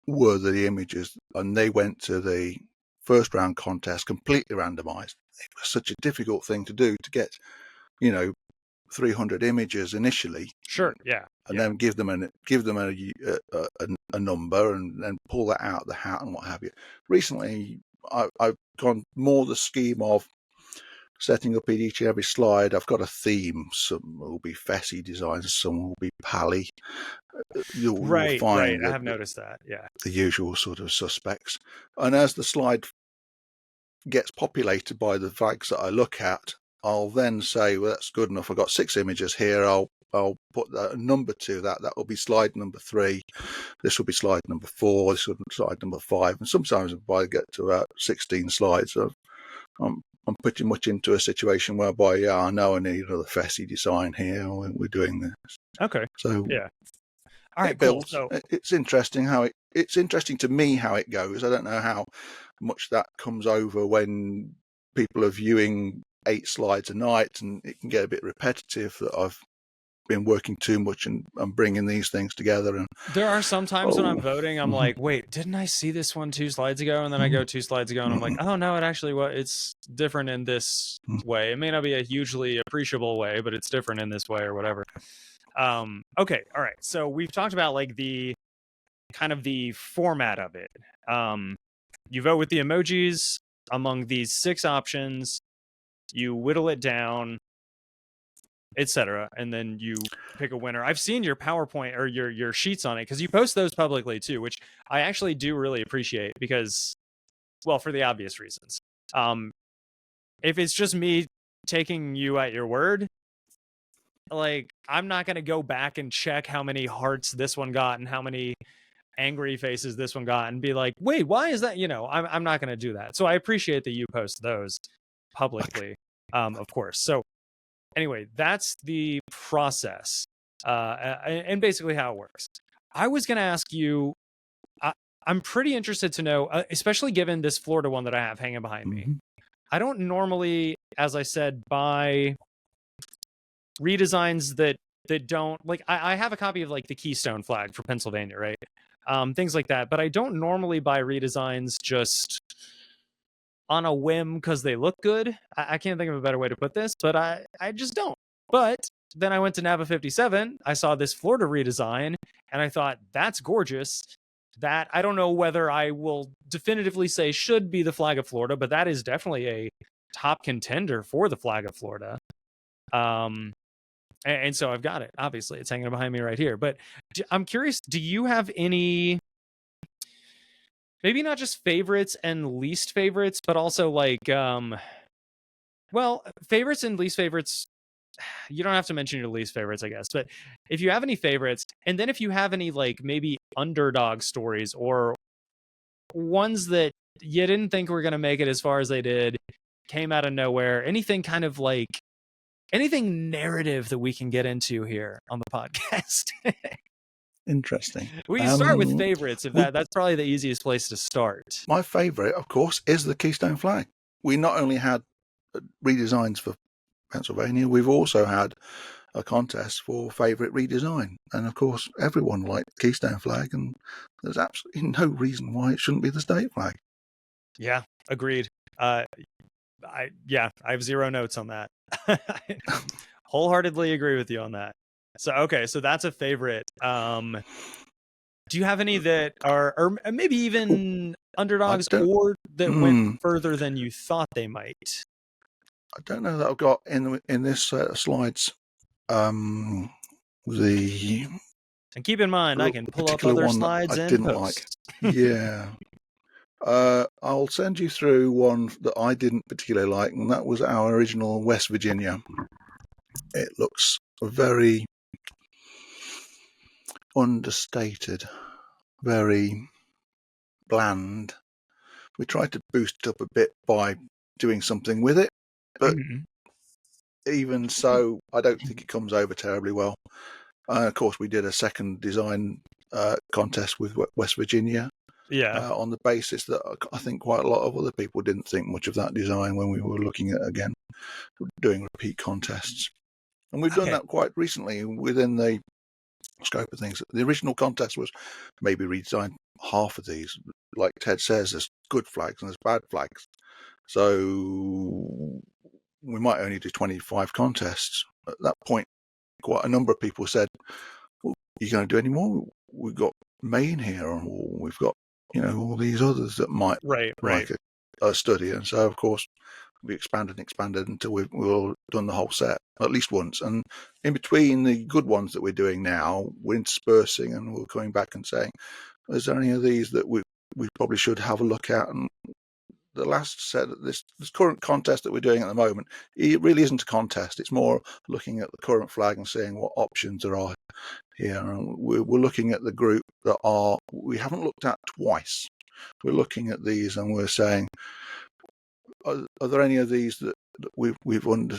were the images, and they went to the first round contest completely randomized. It was such a difficult thing to do, to get 300 images initially. Sure, yeah. And then give them a number, and then pull that out of the hat and what have you. Recently, I've gone more the scheme of setting up each and every slide. I've got a theme. Some will be Fessy designs, some will be Pally. You'll find I have noticed that. Yeah, the usual sort of suspects. And as the slide gets populated by the flags that I look at, I'll then say, well, that's good enough. I've got 6 images here. I'll put a number to that. That will be slide number 3. This will be slide number 4. This will be slide number 5. And sometimes if I get to about 16 slides, I'm pretty much into a situation whereby, I know I need another Fessy design here. We're doing this. Okay. So yeah. All right. It builds. Cool. So it's interesting it's interesting to me how it goes. I don't know how much that comes over when people are viewing 8 slides a night, and it can get a bit repetitive that I've been working too much and bringing these things together. And there are some times when I'm voting, I'm like, wait, didn't I see this one 2 slides ago? And then I go 2 slides ago and I'm like, oh no, it's different in this way. It may not be a hugely appreciable way, but it's different in this way or whatever. Okay. All right. So we've talked about like the kind of the format of it. You vote with the emojis among these 6 options. You whittle it down, etc., and then you pick a winner. I've seen your PowerPoint or your sheets on it because you post those publicly too, which I actually do really appreciate because, well, for the obvious reasons. If it's just me taking you at your word, like, I'm not going to go back and check how many hearts this one got and how many angry faces this one got and be like, wait, why is that? I'm not going to do that. So I appreciate that you post those publicly, of course. So anyway, that's the process and basically how it works. I was going to ask you, I'm pretty interested to know, especially given this Florida one that I have hanging behind me. I don't normally, as I said, buy redesigns that don't, like, I have a copy of like the Keystone flag for Pennsylvania, right? Things like that, but I don't normally buy redesigns just on a whim because they look good. I can't think of a better way to put this, but I just don't. But then I went to Nava 57, I saw this Florida redesign, and I thought, that's gorgeous. That, I don't know whether I will definitively say should be the flag of Florida, but that is definitely a top contender for the flag of Florida. And so I've got it. Obviously, it's hanging behind me right here. But I'm curious, do you have any, maybe not just favorites and least favorites, but also like, well, favorites and least favorites, you don't have to mention your least favorites, I guess. But if you have any favorites, and then if you have any like maybe underdog stories or ones that you didn't think were going to make it as far as they did, came out of nowhere, anything kind of like, anything narrative that we can get into here on the podcast. Interesting. We can start with favorites. If that's probably the easiest place to start. My favorite, of course, is the Keystone flag. We not only had redesigns for Pennsylvania, we've also had a contest for favorite redesign. And of course, everyone liked the Keystone flag, and there's absolutely no reason why it shouldn't be the state flag. Yeah, agreed. I have 0 notes on that. Wholeheartedly agree with you on that. So okay, so that's a favorite. Do you have any that are, or maybe even underdogs, or that went further than you thought they might? I don't know that I've got in this slides. And keep in mind, I can pull up other slides and didn't post. Like. Yeah. I'll send you through one that I didn't particularly like, and that was our original West Virginia. It looks very understated, very bland. We tried to boost it up a bit by doing something with it, but even so, I don't think it comes over terribly well. Of course, we did a second design contest with West Virginia. Yeah. On the basis that I think quite a lot of other people didn't think much of that design when we were looking at, again, doing repeat contests. And we've done that quite recently within the scope of things. The original contest was maybe redesign half of these. Like Ted says, there's good flags and there's bad flags. So we might only do 25 contests. At that point, quite a number of people said, well, are you going to do any more? We've got Maine here, or we've got, all these others that might like a study. And so, of course, we expanded until we've all done the whole set at least once. And in between the good ones that we're doing now, we're interspersing and we're coming back and saying, is there any of these that we probably should have a look at? And the last set, this current contest that we're doing at the moment, it really isn't a contest. It's more looking at the current flag and seeing what options there are here. And we're looking at the group that we haven't looked at twice. We're looking at these and we're saying, are there any of these that we've under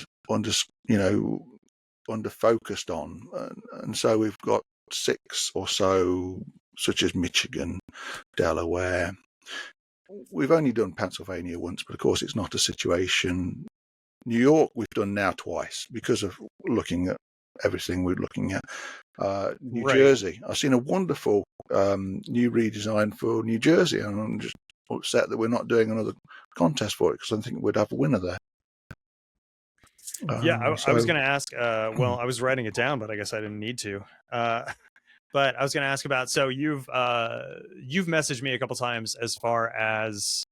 focused on? And so we've got 6 or so, such as Michigan, Delaware. We've only done Pennsylvania once, but of course it's not a situation. New York we've done now twice because of looking at everything we're looking at. New Jersey, I've seen a wonderful new redesign for New Jersey, and I'm just upset that we're not doing another contest for it because I think we'd have a winner there. I was going to ask, well, I was writing it down, but I guess I didn't need to. But I was going to ask about, so you've messaged me a couple times as far as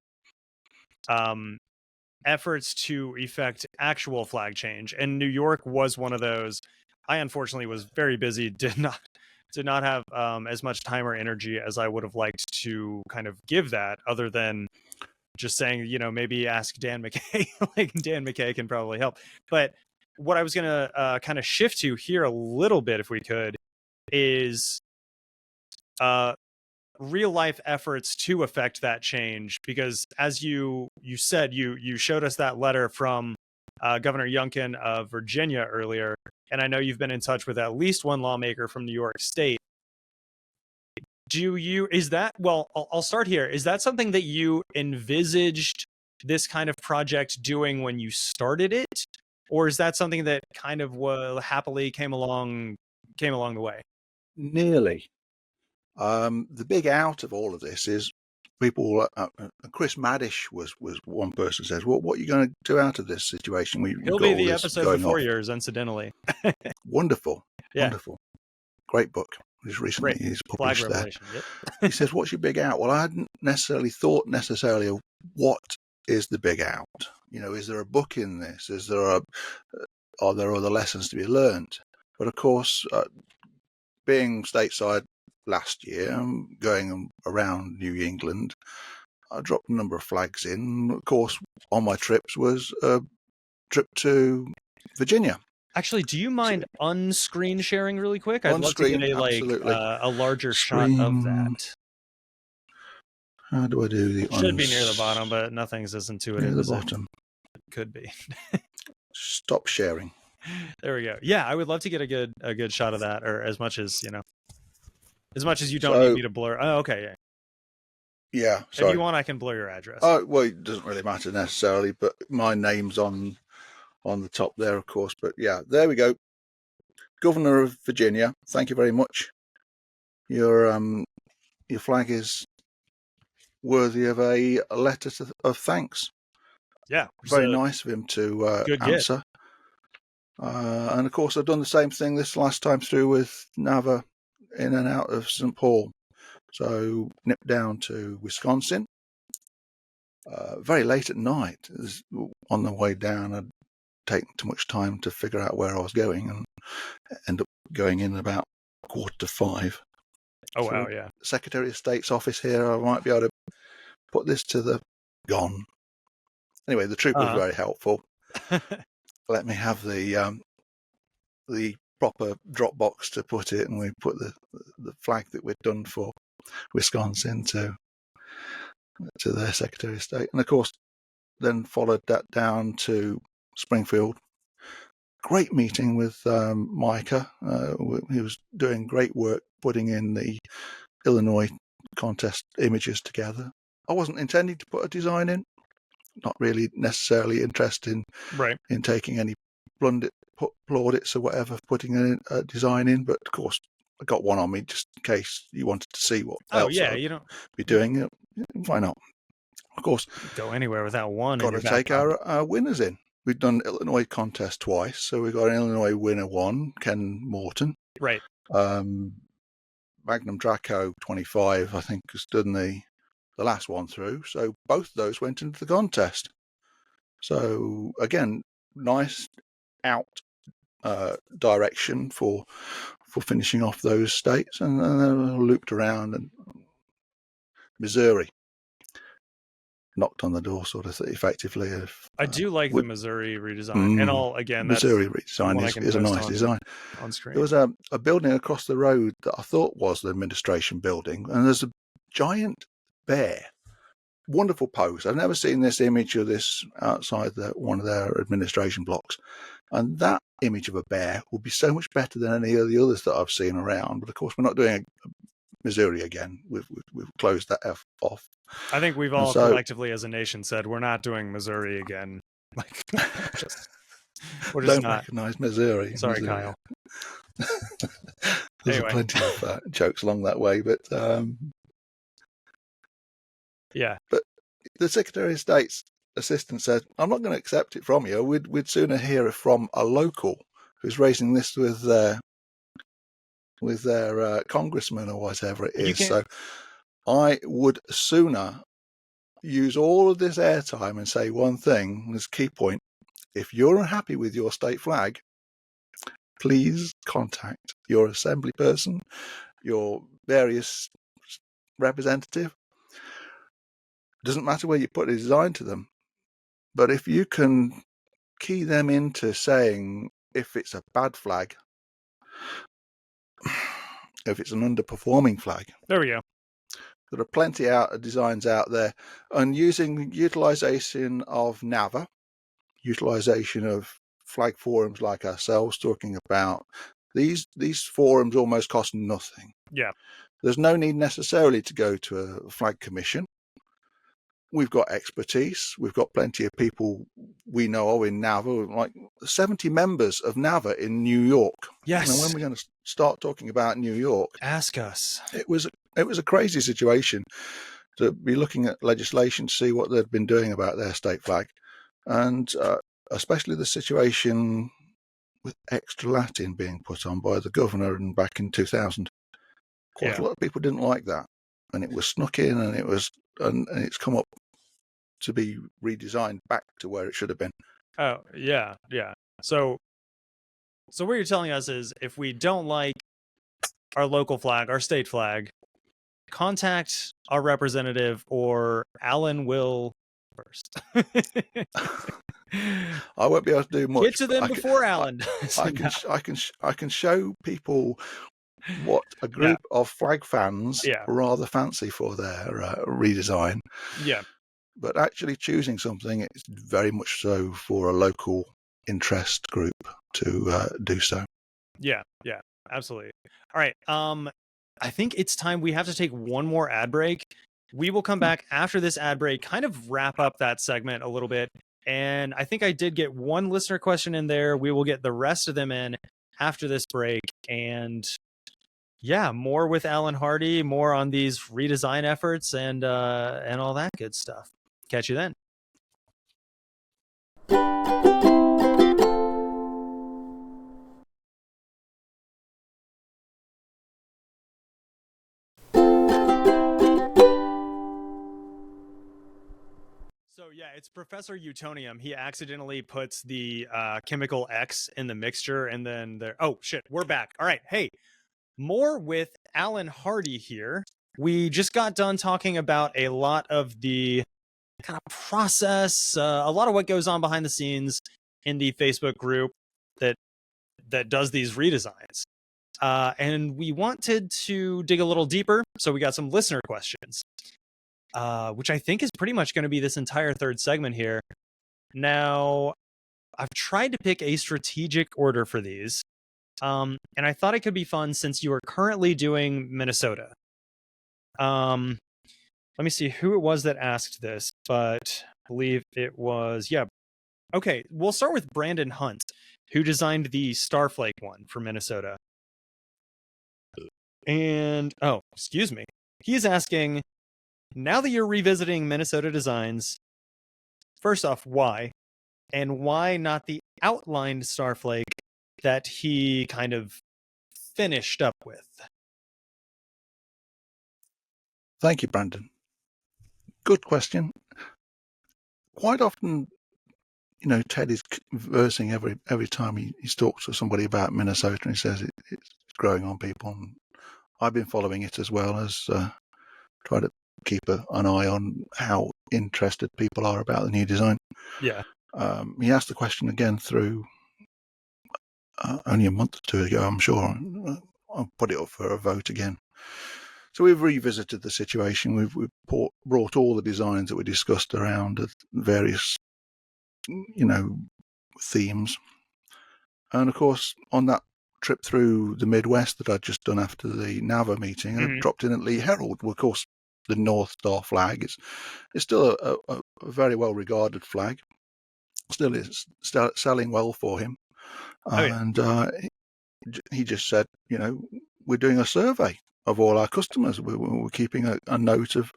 efforts to effect actual flag change, and New York was one of those. I unfortunately was very busy, did not have as much time or energy as I would have liked to kind of give that, other than just saying, maybe ask Dan McKay. Like, Dan McKay can probably help. But what I was going to kind of shift to here a little bit, if we could, is real life efforts to affect that change, because as you said, you showed us that letter from Governor Youngkin of Virginia earlier, and I know you've been in touch with at least one lawmaker from New York State. I'll start here. Is that something that you envisaged this kind of project doing when you started it, or is that something that kind of happily came along the way? Nearly. The big out of all of this is people. Chris Maddish was one person who says, "Well, what are you going to do out of this situation? He'll be the episode before yours, incidentally." Wonderful, yeah. Wonderful, great book. He's published there. Yep. He says, "What's your big out?" Well, I hadn't necessarily thought of what is the big out. Is there a book in this? Are there other lessons to be learned? But of course, being stateside last year, going around New England, I dropped a number of flags in. Of course, on my trips was a trip to Virginia. Actually, do you mind on-screen sharing really quick? I'd love to get a larger shot of that. How do I do the? Should be near the bottom, but nothing's as intuitive near the as bottom. It could be. Stop sharing. There we go. Yeah, I would love to get a good shot of that, or as much as you don't need me to blur. Oh, okay, yeah. Yeah. Sorry. If you want, I can blur your address. Oh, well, it doesn't really matter necessarily, but my name's on the top there, of course. But yeah, there we go. Governor of Virginia, thank you very much. Your flag is worthy of a letter of thanks. Yeah, very nice of him to answer. And of course, I've done the same thing this last time through with Nava in and out of St. Paul. So nipped down to Wisconsin. Very late at night. On the way down, I'd taken too much time to figure out where I was going, and end up going in about 4:45. Oh, wow, yeah. Secretary of State's office here. I might be able to put this to the gone. Anyway, the troop was very helpful. Let me have the proper drop box to put it, and we put the flag that we'd done for Wisconsin to their Secretary of State, and of course then followed that down to Springfield. Great meeting with Micah. He was doing great work putting in the Illinois contest images together. I wasn't intending to put a design in, not really necessarily interested in taking any plaudits or whatever, putting a design in, but of course I got one on me just in case you wanted to see what else you don't be doing it. Why not? Of course, go anywhere without one. Got to take our winners in. We've done Illinois contest twice, so we've got an Illinois winner one, Ken Morton. Right. Magnum Draco 25, I think, has done the last one through. So both of those went into the contest. So again, nice out direction for finishing off those states, and then looped around, and Missouri knocked on the door, sort of effectively. I do like the Missouri redesign, and all again. Missouri redesign is a nice design. On screen, there was a building across the road that I thought was the administration building, and there's a giant bear. Wonderful pose. I've never seen this image of this outside one of their administration blocks, and that image of a bear would be so much better than any of the others that I've seen around. But of course, we're not doing Missouri again. We've closed that off. I think we've all collectively as a nation said we're not doing Missouri again. We're just don't not. Recognize Missouri. Sorry, Missouri. Kyle. There's plenty of jokes along that way, but yeah. But the Secretary of State's assistant said, "I'm not going to accept it from you. We'd sooner hear it from a local who's raising this with their with their congressman or whatever it You is. can't- So I would sooner use all of this airtime and say one thing, this key point. If you're unhappy with your state flag, please contact your assembly person, your various representative. Doesn't matter where you put a design to them, but if you can key them into saying if it's a bad flag, if it's an underperforming flag, There we go. there are plenty of designs out there, and using utilization of NAVA, utilization of flag forums like ourselves, talking about these forums almost cost nothing. Yeah. There's no need necessarily to go to a flag commission. We've got expertise. We've got plenty of people we know of in NAVA, like 70 members of NAVA in New York. Yes. And when we're going to start talking about New York, Ask us. it was a crazy situation to be looking at legislation to see what they'd been doing about their state flag, and especially the situation with extra Latin being put on by the governor and back in 2000. Quite a lot of people didn't like that, and it was snuck in, and and it's come up to be redesigned back to where it should have been. Oh, yeah. So what you're telling us is if we don't like our local flag, our state flag, contact our representative or Alan will first. I won't be able to do much. Get to them before Alan does. I can show people what a group of flag fans rather fancy for their redesign. Yeah. But actually choosing something, it's very much so for a local interest group to do so. Yeah, absolutely. All right. I think it's time we have to take one more ad break. We will come back after this ad break, kind of wrap up that segment a little bit. And I think I did get one listener question in there. We will get the rest of them in after this break. And yeah, more with Alan Hardy, more on these redesign efforts and all that good stuff. Catch you then. So yeah, it's Professor Utonium. He accidentally puts the chemical X in the mixture, and then there. Oh shit, we're back. All right, hey, more with Alan Hardy here. We just got done talking about a lot of the kind of process, a lot of what goes on behind the scenes in the Facebook group that does these redesigns. And we wanted to dig a little deeper, so we got some listener questions, which I think is pretty much going to be this entire third segment here. Now, I've tried to pick a strategic order for these, and I thought it could be fun since you are currently doing Minnesota. Let me see who it was that asked this, but I believe it was, okay, we'll start with Brandon Hundt, who designed the Starflake one for Minnesota. And, oh, excuse me. He's asking, now that you're revisiting Minnesota designs, first off, why? And why not the outlined Starflake that he kind of finished up with? Thank you, Brandon. Good question. Quite often, Ted is conversing every time he talks to somebody about Minnesota, and he says it's growing on people. And I've been following it as well as try to keep an eye on how interested people are about the new design. Yeah. He asked the question again through only a month or two ago, I'm sure. I'll put it up for a vote again. So we've revisited the situation. We've brought all the designs that we discussed around various, themes. And of course, on that trip through the Midwest that I'd just done after the NAVA meeting, I dropped in at Lee Herald. Well, of course, the North Star flag is still a very well regarded flag. Still is selling well for him. And he just said, we're doing a survey of all our customers. We're keeping a note of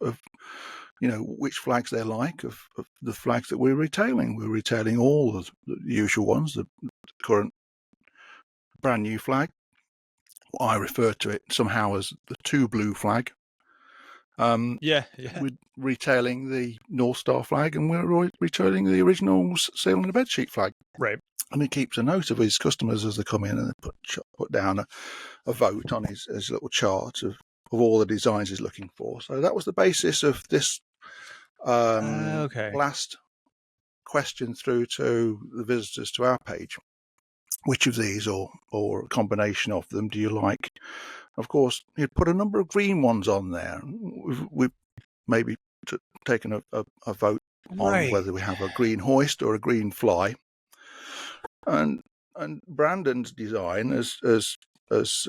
which flags they like, of the flags that we're retailing. We're retailing all the usual ones, the current brand new flag, I refer to it somehow as the two blue flag. Yeah. We're retailing the North Star flag, and we're retailing the original seal on the bedsheet flag. Right. And he keeps a note of his customers as they come in, and they put down a vote on his little chart of all the designs he's looking for. So that was the basis of this Okay. last question through to the visitors to our page. Which of these, or a combination of them, do you like? Of course, he'd put a number of green ones on there. We've maybe taken a vote on whether we have a green hoist or a green fly. And Brandon's design, as was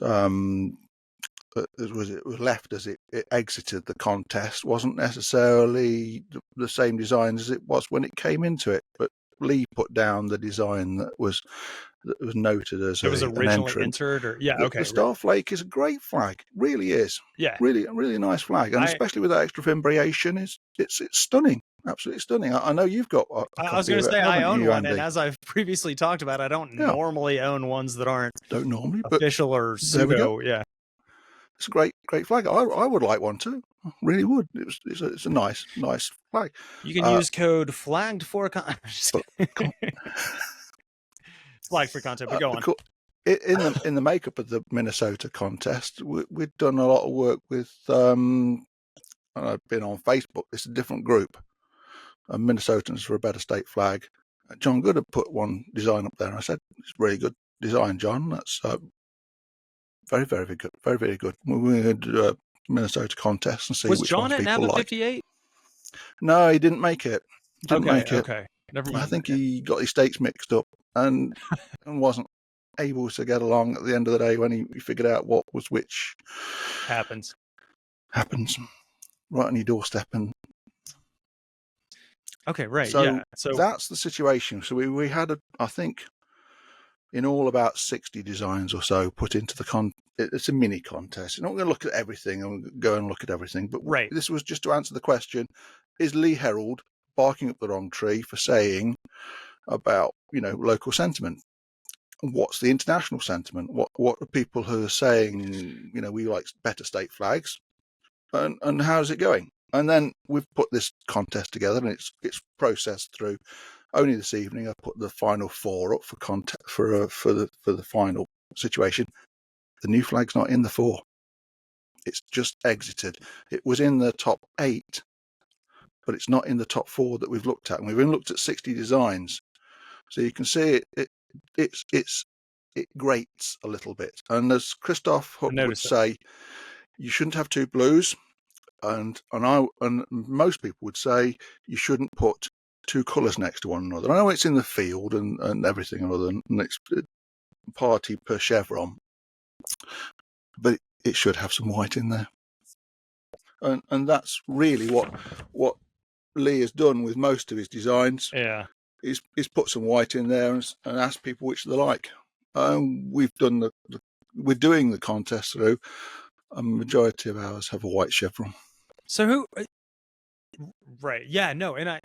left as it exited the contest, wasn't necessarily the same design as it was when it came into it. But Lee put down the design that was noted as it was originally an entered, or the Starflake is a great flag, really is. Yeah, really nice flag, and especially with that extra fimbriation, it's stunning, absolutely stunning. I know you've got. I was going to say I own one, and as I've previously talked about, I don't normally own ones that aren't official or pseudo. Yeah, it's a great flag. I would like one too. I really would. It's a nice flag. You can use code flagged for flagged for content, but go on. In the makeup of the Minnesota contest, we'd done a lot of work with. I've been on Facebook. It's a different group, Minnesotans for a Better State Flag. John Good had put one design up there, and I said, "It's a really good design, John. That's very, very good. Very, very good." We're going to do a Minnesota contest and see which John ones at people Napa like. 58? No, he didn't make it. Okay, never mind. I think he got his stakes mixed up and wasn't able to get along at the end of the day when he figured out what was which. Happens right on your doorstep. And okay, right. So that's the situation. So we had I think in all about 60 designs or so put into the it's a mini contest. You're not going to look at everything and go and look at everything, but this was just to answer the question: is Lee Herald barking up the wrong tree for saying about local sentiment? What's the international sentiment? What are people who are saying we like better state flags, and how's it going? And then we've put this contest together, and it's processed through. Only this evening I put the final 4 up for the final situation. The new flag's not in the 4. It's just exited. It was in the top 8, but it's not in the top 4 that we've looked at. And we've only looked at 60 designs, so you can see it grates a little bit. And as Christoph Hunt would say, you shouldn't have 2 blues, and most people would say you shouldn't put 2 colours next to one another. I know it's in the field and everything other than it's party per chevron, but it should have some white in there. And that's really what Lee has done with most of his designs. Yeah, he's put some white in there and asked people which they like. We're doing the contest through. A majority of ours have a white chevron. So who? Right. Yeah. No. And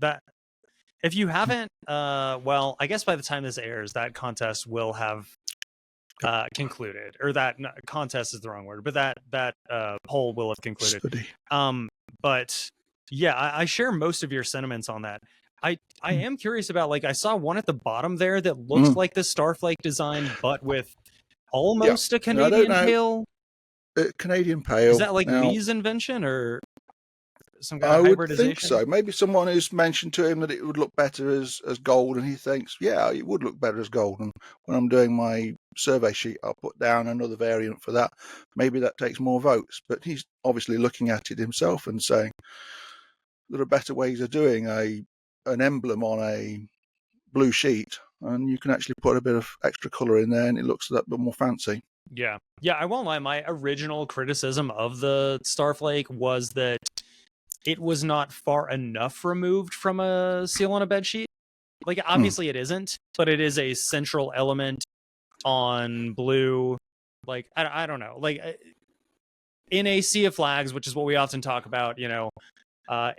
that if you haven't, well, I guess by the time this airs, that contest will have concluded, or contest is the wrong word, but that poll will have concluded. Study. But yeah, I share most of your sentiments on that. I am curious about, like, I saw one at the bottom there that looks like the Starflake design, but with almost a Canadian pale. Canadian pale. Is that like Lee's invention or some kind of hybridization? I would think so. Maybe someone who's mentioned to him that it would look better as gold, and he thinks, yeah, it would look better as gold. And when I'm doing my survey sheet, I'll put down another variant for that. Maybe that takes more votes. But he's obviously looking at it himself and saying there are better ways of doing an emblem on a blue sheet, and you can actually put a bit of extra colour in there, and it looks a bit more fancy. Yeah, I won't lie. My original criticism of the Starflake was that it was not far enough removed from a seal on a bedsheet. Like, obviously it isn't, but it is a central element on blue. Like, I don't know. Like, in a sea of flags, which is what we often talk about,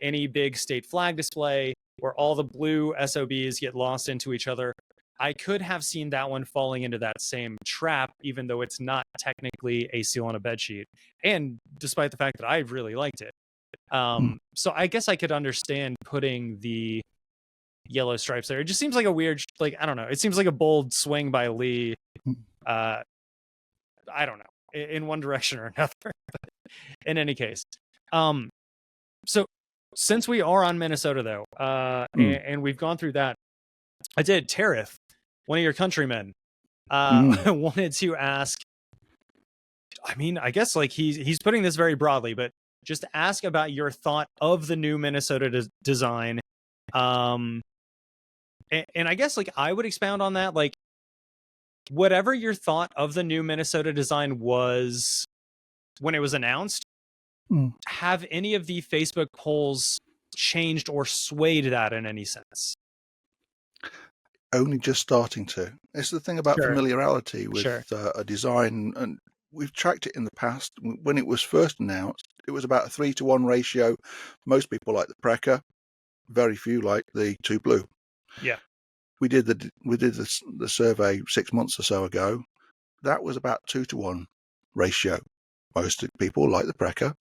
any big state flag display where all the blue SOBs get lost into each other, I could have seen that one falling into that same trap, even though it's not technically a seal on a bedsheet. And despite the fact that I really liked it. So I guess I could understand putting the yellow stripes there. It just seems like a weird, like, I don't know. It seems like a bold swing by Lee. I don't know, in one direction or another. In any case, so since we are on Minnesota though, and we've gone through that, I did. Tareth, one of your countrymen, wanted to ask. I mean, I guess like he's putting this very broadly, but just ask about your thought of the new Minnesota design. And I guess like I would expound on that, like whatever your thought of the new Minnesota design was when it was announced, have any of the Facebook polls changed or swayed that in any sense? Only just starting to. It's the thing about familiarity with a design, and we've tracked it in the past. When it was first announced, it was about a 3-to-1 ratio. Most people like the Precker, very few like the Two Blue. Yeah, we did the survey 6 months or so ago. That was about 2-to-1 ratio. Most people like the Precker,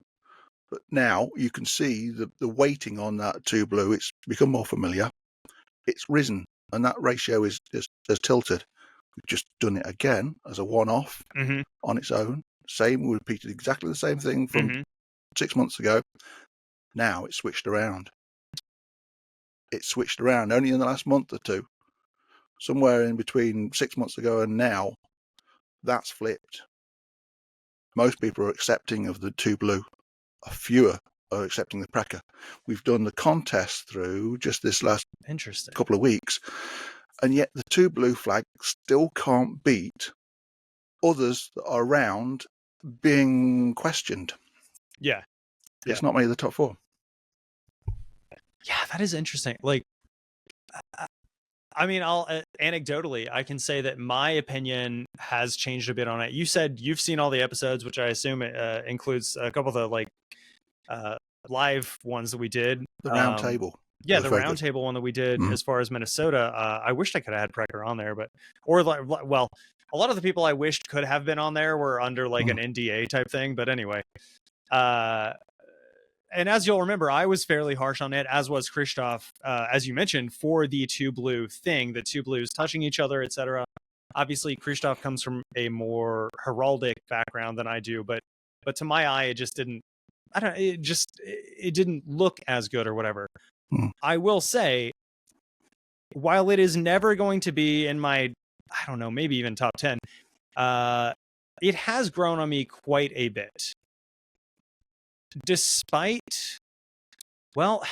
but now you can see the weighting on that Two Blue. It's become more familiar. It's risen, and that ratio is tilted. We've just done it again as a one-off on its own. We repeated exactly the same thing from 6 months ago. Now it's switched around. It's switched around only in the last month or two. Somewhere in between 6 months ago and now, that's flipped. Most people are accepting of the Two Blue. A fewer are accepting the Precker. We've done the contest through just this last couple of weeks, and yet the Two Blue flag still can't beat others that are around being questioned. Yeah. It's not made the top 4. Yeah, that is interesting. Like, I mean, I'll anecdotally, I can say that my opinion has changed a bit on it. You said you've seen all the episodes, which I assume includes a couple of the like live ones that we did. The round table. Yeah, the round table one that we did as far as Minnesota. I wished I could have had Precker on there, well, a lot of the people I wished could have been on there were under like an NDA type thing. But anyway, and as you'll remember, I was fairly harsh on it, as was Christoph, as you mentioned, for the Two Blue thing, the Two Blues touching each other, etc. Obviously, Christoph comes from a more heraldic background than I do, but to my eye, it just didn't. It didn't look as good or whatever. I will say, while it is never going to be in my, I don't know, maybe even top 10, it has grown on me quite a bit. Despite, well,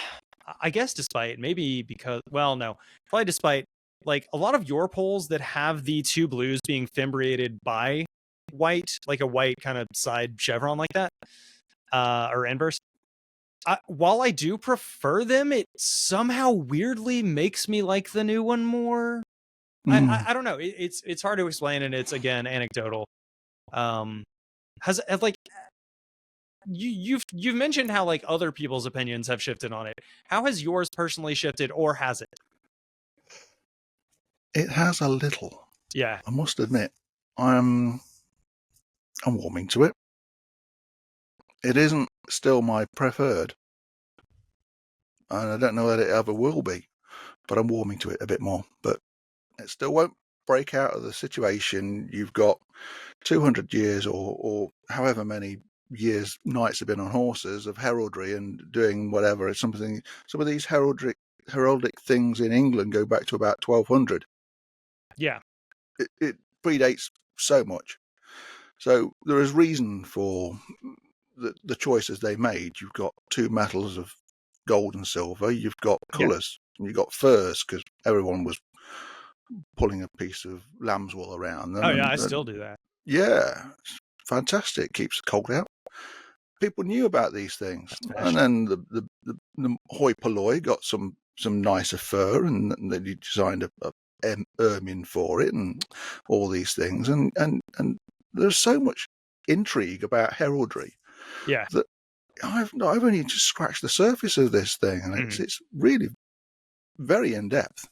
I guess despite, maybe because, well, no, probably despite, like, a lot of your polls that have the Two Blues being fimbriated by white, like a white kind of side chevron like that, or inverse. While I do prefer them, it somehow weirdly makes me like the new one more. I don't know. It's hard to explain, and it's again anecdotal. Has like you've mentioned how like other people's opinions have shifted on it. How has yours personally shifted, or has it? It has a little. Yeah, I must admit, I'm warming to it. It isn't still my preferred, and I don't know that it ever will be, but I'm warming to it a bit more. But it still won't break out of the situation. You've got 200 years or however many years knights have been on horses of heraldry and doing whatever. It's something. Some of these heraldic things in England go back to about 1200. Yeah, it predates so much. So there is reason for the choices they made. You've got two metals of gold and silver. You've got colours. And you've got furs, because everyone was pulling a piece of lamb's wool around them. Oh yeah, I still do that. Yeah, it's fantastic. Keeps the cold out. People knew about these things, and then the hoi polloi got some nicer fur, and they designed a ermine for it, and all these things, and there's so much intrigue about heraldry. Yeah, that I've only just scratched the surface of this thing, and it's really very in depth.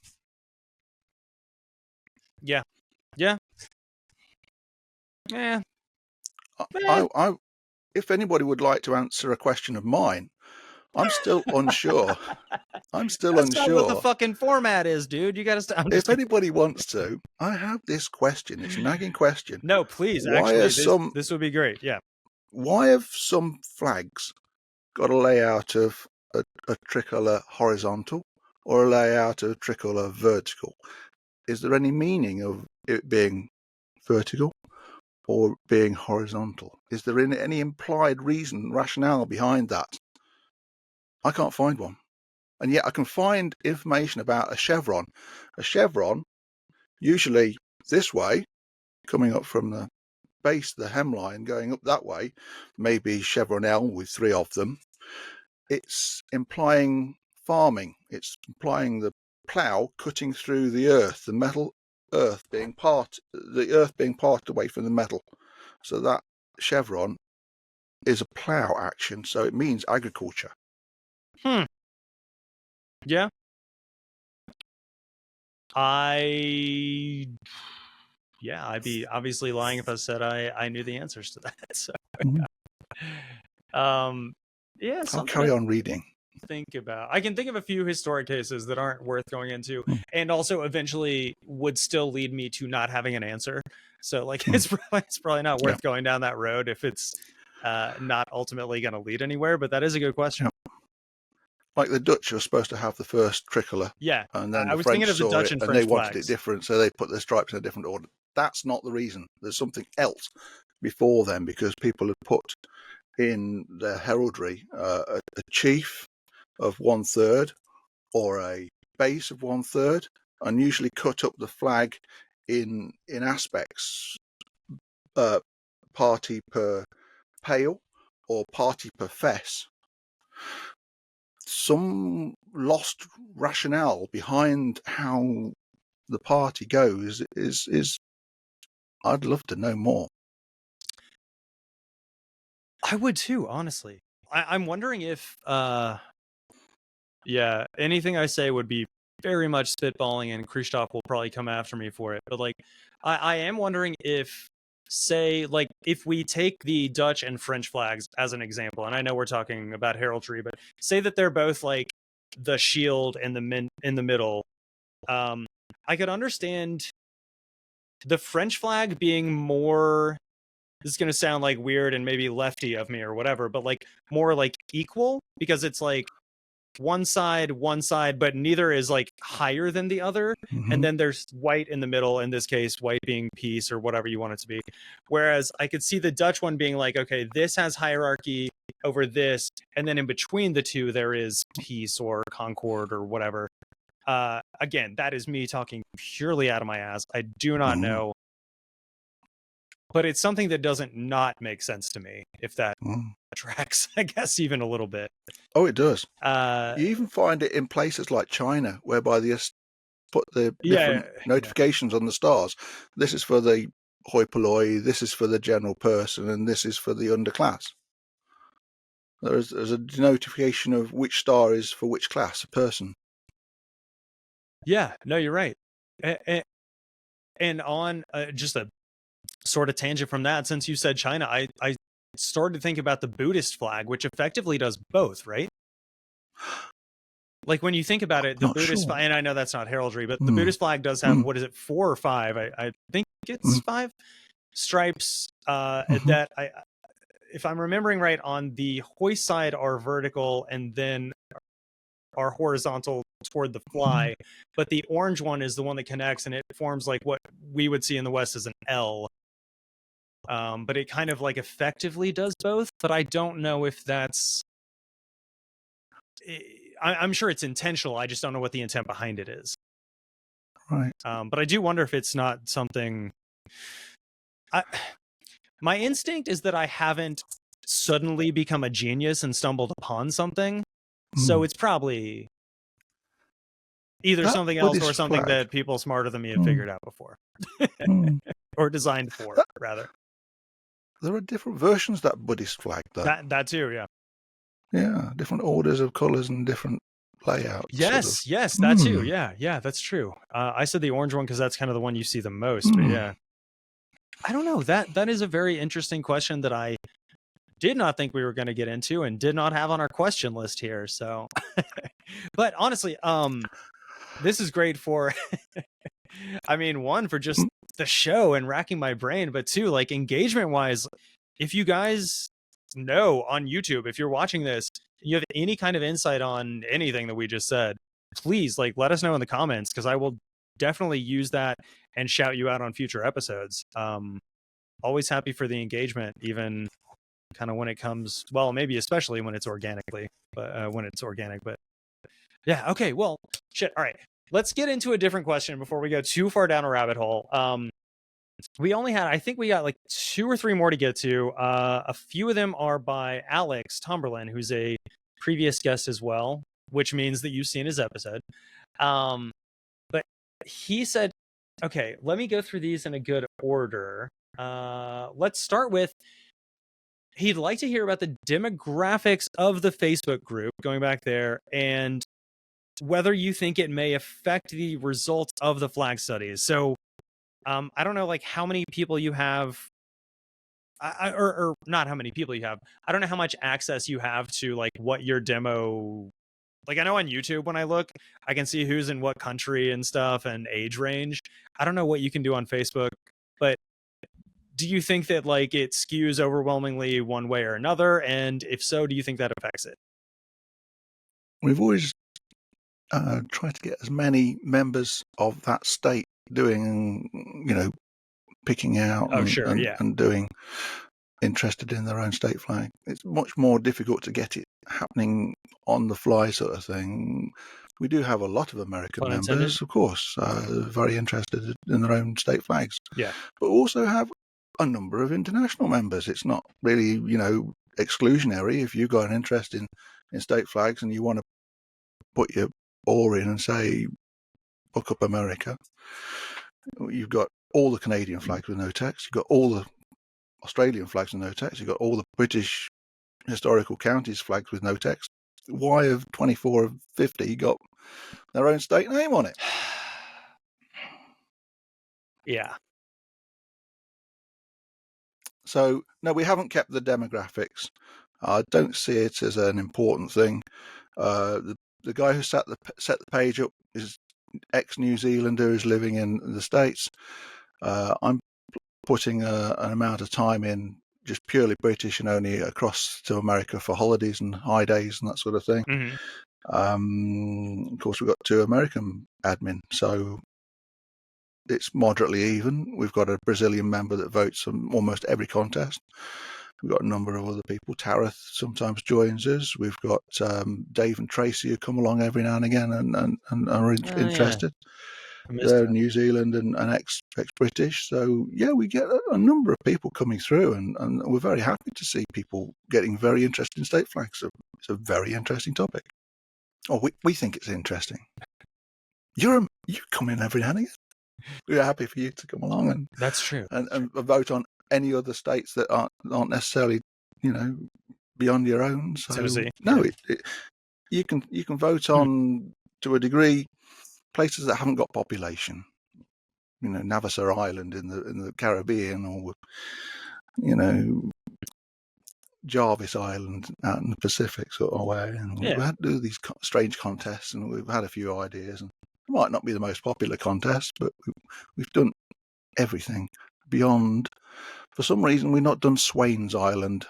Yeah. Yeah. Yeah. If anybody would like to answer a question of mine, I'm still unsure. That's not what the fucking format is, dude. You gotta stop. If anybody wants to, I have this question. It's a nagging question. No, please. Why Actually, this would be great. Yeah. Why have some flags got a layout of a tricolour horizontal or a layout of tricolour vertical? Is there any meaning of it being vertical or being horizontal? Is there any implied reason, rationale behind that? I can't find one. And yet I can find information about a chevron. A chevron, usually this way, coming up from the base of the hemline, going up that way, maybe chevron L with 3 of them. It's implying farming. It's implying the plough cutting through the earth, the metal earth being parted away from the metal. So that chevron is a plough action. So it means agriculture. Yeah. I'd be obviously lying if I said I knew the answers to that. So, yeah. I'll carry on reading. I can think of a few historic cases that aren't worth going into, and also eventually would still lead me to not having an answer. So, like, it's probably not worth going down that road if it's not ultimately going to lead anywhere. But that is a good question. Yeah. Like the Dutch are supposed to have the first tricolour. Yeah. And then I was French thinking of the saw Dutch it and and French they wanted flags. it different, so they put their stripes in a different order. That's not the reason. There's something else before then, because people had put in their heraldry a chief of 1/3 or a base of 1/3, and usually cut up the flag in aspects, party per pale or party per fess. Some lost rationale behind how the party goes is I'd love to know more. I would too, honestly. I'm wondering if anything I say would be very much spitballing, and Christoph will probably come after me for it. But like, I am wondering if, say, like, if we take the Dutch and French flags as an example, and I know we're talking about heraldry, but say that they're both like the shield and the in the middle. I could understand the French flag being more. This is going to sound like weird and maybe lefty of me or whatever, but like more like equal, because it's like one side, but neither is like higher than the other. Mm-hmm. And then there's white in the middle, in this case, white being peace or whatever you want it to be. Whereas I could see the Dutch one being like, okay, this has hierarchy over this. And then in between the two, there is peace or concord or whatever. Again, that is me talking purely out of my ass. I do not know. But it's something that doesn't not make sense to me, if that tracks, I guess, even a little bit. Oh, it does. You even find it in places like China, whereby they put the different notifications on the stars. This is for the hoi polloi, this is for the general person, and this is for the underclass. There's a notification of which star is for which class, a person. Yeah, no, you're right. And on just a sort of tangent from that, since you said China, I started to think about the Buddhist flag, which effectively does both, right? Like when you think about it, the Buddhist flag, and I know that's not heraldry, but the Buddhist flag does have, what is it, 4 or 5? I think it's 5 stripes that if I'm remembering right, on the hoist side are vertical and then are horizontal toward the fly, but the orange one is the one that connects, and it forms like what we would see in the West as an L. But it kind of like effectively does both, but I don't know if that's, I'm sure it's intentional. I just don't know what the intent behind it is. Right. But I do wonder if it's not something, my instinct is that I haven't suddenly become a genius and stumbled upon something. So it's probably either that something else or something flag that people smarter than me have figured out before. Or designed for, rather. There are different versions of that Buddhist flag, though. That too, yeah. Yeah, different orders of colours and different layout. Yes, yes, that too. Yeah, that's true. I said the orange one because that's kind of the one you see the most. But yeah, I don't know. That is a very interesting question that I did not think we were going to get into and did not have on our question list here. So, but honestly, this is great for. I mean, one, for just the show and racking my brain, but two, like engagement wise, if you guys know on YouTube, if you're watching this, you have any kind of insight on anything that we just said, please like let us know in the comments, because I will definitely use that and shout you out on future episodes. Always happy for the engagement, even kind of when it comes, well, maybe especially when it's organically, but when it's organic. But yeah, okay, well, shit. All right, let's get into a different question before we go too far down a rabbit hole. We only had, I think we got like 2 or 3 more to get to. A few of them are by Alex Tomberlin, who's a previous guest as well, which means that you've seen his episode. But he said, okay, let me go through these in a good order. Let's start with, he'd like to hear about the demographics of the Facebook group, going back there, and whether you think it may affect the results of the flag studies. So I don't know, like how many people you have, or not how many people you have. I don't know how much access you have to like what your demo, like I know on YouTube when I look, I can see who's in what country and stuff and age range. I don't know what you can do on Facebook, but do you think that like it skews overwhelmingly one way or another? And if so, do you think that affects it? We've always tried to get as many members of that state doing, picking out and doing interested in their own state flag. It's much more difficult to get it happening on the fly sort of thing. We do have a lot of American members, of course, very interested in their own state flags. Yeah. But also have a number of international members. It's not really, exclusionary. If you've got an interest in state flags and you want to put your oar in and say, look up America, you've got all the Canadian flags with no text, you've got all the Australian flags with no text, you've got all the British historical counties flags with no text. Why have 24 of 50 got their own state name on it? Yeah. So, no, we haven't kept the demographics. I don't see it as an important thing. The guy who set the page up is ex-New Zealander who's living in the States. I'm putting an amount of time in just purely British and only across to America for holidays and high days and that sort of thing. Mm-hmm. Of course, we've got 2 American admin, so it's moderately even. We've got a Brazilian member that votes on almost every contest. We've got a number of other people. Tareth sometimes joins us. We've got Dave and Tracy who come along every now and again and are interested. Yeah. They're New Zealand and ex-British. So, yeah, we get a number of people coming through, and we're very happy to see people getting very interested in state flags. So it's a very interesting topic. Oh, we think it's interesting. You come in every now and again. We're happy for you to come along and that's true and vote on any other states that aren't necessarily beyond your own. So Tennessee. No, you can vote on to a degree places that haven't got population. Nassau Island in the Caribbean, or Jarvis Island out in the Pacific sort of way. And we've had to do these strange contests, and we've had a few ideas. And it might not be the most popular contest, but we've done everything beyond. For some reason, we've not done Swains Island.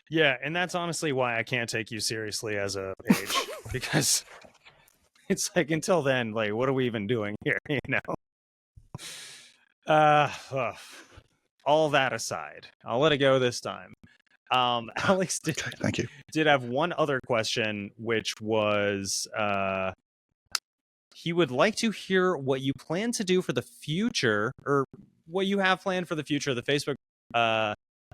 Yeah, and that's honestly why I can't take you seriously as a page, because it's like until then, like, what are we even doing here? All that aside, I'll let it go this time. Alex Thank you. Did have one other question, which was he would like to hear what you plan to do for the future, or what you have planned for the future of the Facebook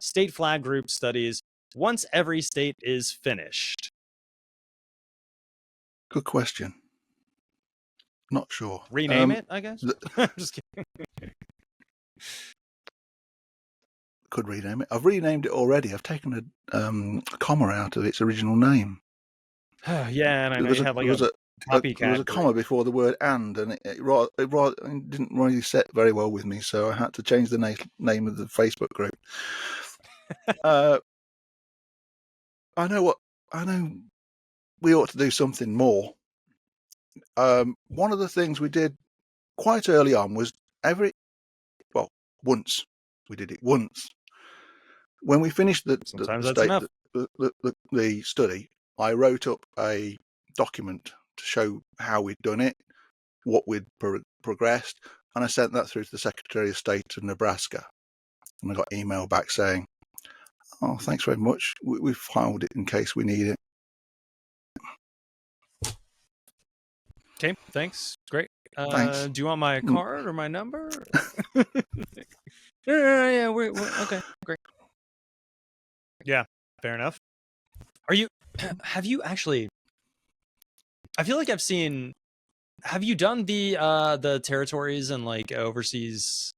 state flag group studies once every state is finished. Good question. Not sure. Rename it, I guess. I'm just kidding. Could rename it. I've renamed it already. I've taken a comma out of its original name. Yeah, and I know you have like there copycat was a comma before the word and it didn't really set very well with me, so I had to change the name of the Facebook group. I know we ought to do something more. One of the things we did quite early on was once. We did it once. When we finished the study, I wrote up a document to show how we'd done it, what we'd progressed, and I sent that through to the Secretary of State of Nebraska. And I got an email back saying, "Oh, thanks very much. We've filed it in case we need it." Okay, thanks. Great. Thanks. Do you want my card or my number? Yeah, we're okay, great. Yeah, fair enough. Have you actually? I feel like I've seen. Have you done the territories and like overseas?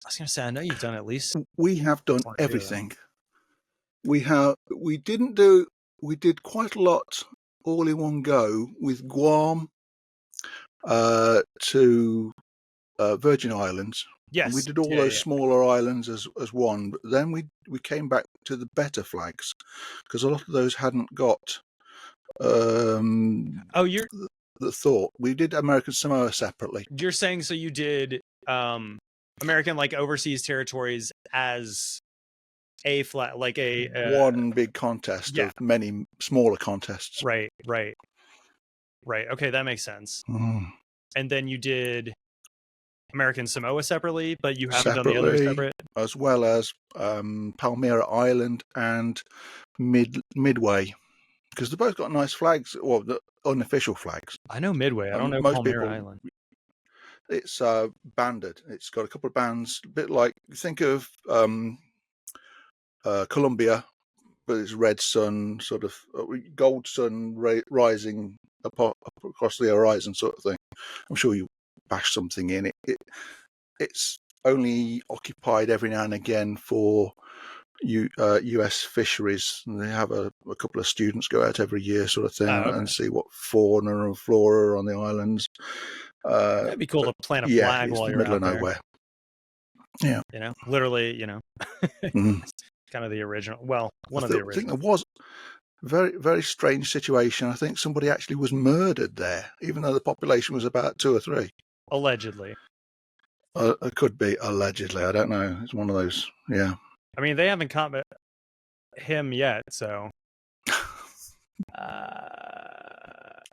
I was gonna say I know you've done at least. We have done everything. We did quite a lot all in one go with Guam to Virgin Islands. Yes, and we did all those smaller islands as one, but then we came back to the better flags because a lot of those hadn't got the thought. We did American Samoa separately. You're saying so you did American like overseas territories as a flag, like one big contest of many smaller contests. Right. Okay, that makes sense. And then you did American Samoa separately, but you haven't done the other separate, as well as Palmyra Island and Midway, because they both got nice flags, or the unofficial flags. I know Midway. I don't know Palmyra Island. It's banded. It's got a couple of bands, a bit like think of Columbia, but it's red sun, sort of gold sun rising across the horizon, sort of thing. I'm sure you bash something in it. It's only occupied every now and again for U.S. fisheries. And they have a couple of students go out every year, sort of thing, and see what fauna and flora are on the islands. That'd be cool to plant a flag while you're out there. Middle of nowhere. Yeah, literally, kind of the original. Well, one of the original. I think there was a very, very strange situation. I think somebody actually was murdered there, even though the population was about 2 or 3. Allegedly. It could be allegedly. I don't know. It's one of those. Yeah. I mean, they haven't caught him yet, so.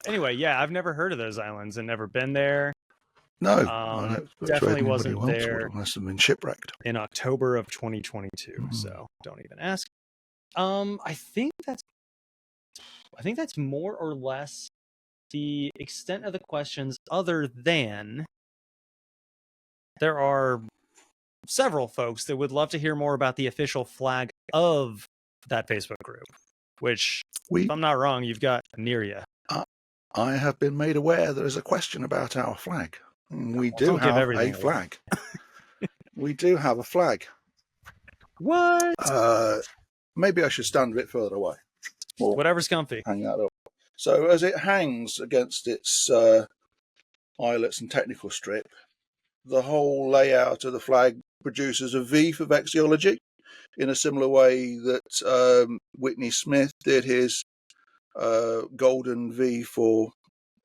Anyway, yeah, I've never heard of those islands and never been there. No, definitely wasn't there. Must have been shipwrecked in October of 2022. So don't even ask. I think that's more or less the extent of the questions. Other than there are several folks that would love to hear more about the official flag of that Facebook group, which, if I'm not wrong, you've got near you. I have been made aware there is a question about our flag. We do have a flag. We do have a flag. What? Maybe I should stand a bit further away. Whatever's comfy. Hang that up. So as it hangs against its eyelets and technical strip, the whole layout of the flag produces a V for vexillology, in a similar way that Whitney Smith did his golden V for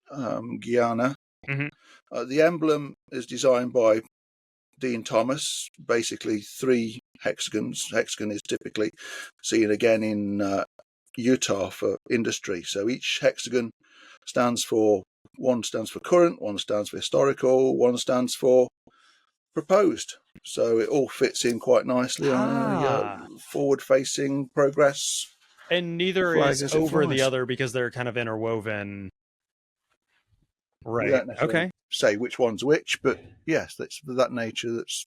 Guyana. The emblem is designed by Dean Thomas, basically 3 hexagons. Hexagon is typically seen again in Utah for industry. So each hexagon stands for, one stands for current, one stands for historical, one stands for proposed. So it all fits in quite nicely on a forward-facing progress. And neither is over the other because they're kind of interwoven. Right. Okay. Say which one's which, but yes, that's that nature. That's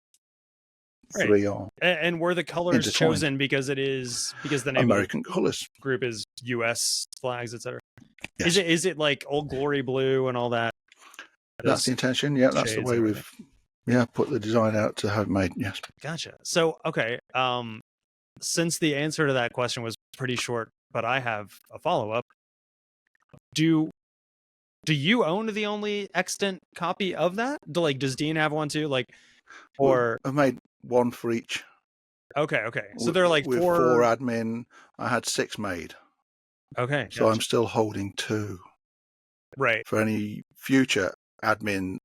3 are. And were the colors chosen because the name American colors group is U.S. flags, etc. Yes. Is it like Old Glory blue and all that? That's the intention. Yeah, that's the way we've put the design out to have made. Yes. Gotcha. So okay. Since the answer to that question was pretty short, but I have a follow-up. do you own the only extant copy of that? Does Dean have one too? Or I made one for each. Okay. So they're like with four admin. I had 6 made. Okay. So I'm still holding 2. Right. For any future admin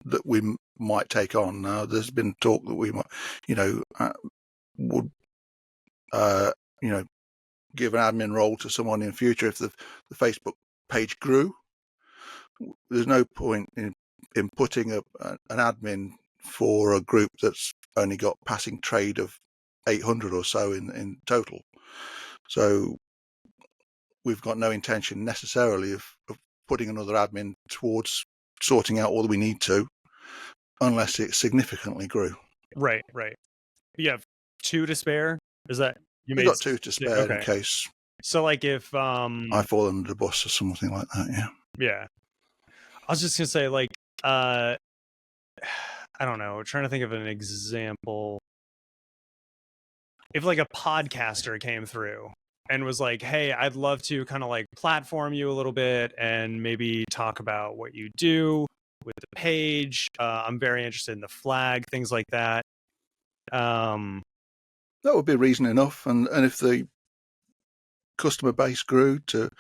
that we might take on. Now, there's been talk that we might, would, give an admin role to someone in future if the Facebook page grew. There's no point in putting an admin for a group that's only got passing trade of 800 or so in total. So we've got no intention necessarily of putting another admin towards sorting out all that we need to, unless it significantly grew. Right. You have 2 to spare? Is that you We've got 2 to spare in case. So if I fall under the bus or something like that, yeah. Yeah. I was just gonna say I don't know, trying to think of an example. If a podcaster came through and was like, hey, I'd love to kind of platform you a little bit and maybe talk about what you do with the page. I'm very interested in the flag, things like that. That would be reason enough. And if the customer base grew to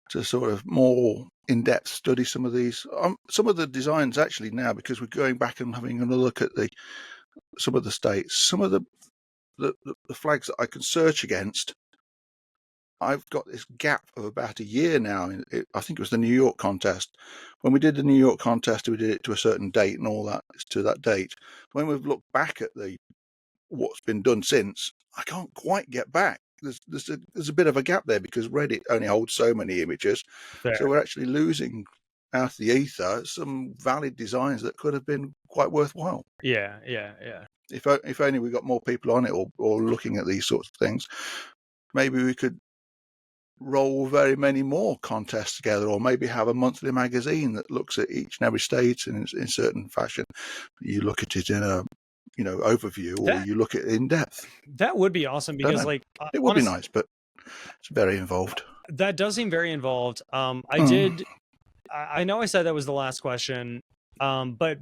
sort of more in-depth study some of these, some of the designs actually now, because we're going back and having another look at some of the states, some of the flags that I can search against, I've got this gap of about a year now. I think it was the New York contest. When we did the New York contest, we did it to a certain date and all that, to that date. When we've looked back at what's been done since, I can't quite get back. There's a bit of a gap there because Reddit only holds so many images. Fair. So we're actually losing out of the ether some valid designs that could have been quite worthwhile. Yeah. If only we got more people on it or looking at these sorts of things, maybe we could roll very many more contests together, or maybe have a monthly magazine that looks at each and every state in certain fashion. You look at it in a overview, or you look at it in depth. That would be awesome because it would be nice, but it's very involved. That does seem very involved. I know I said that was the last question, but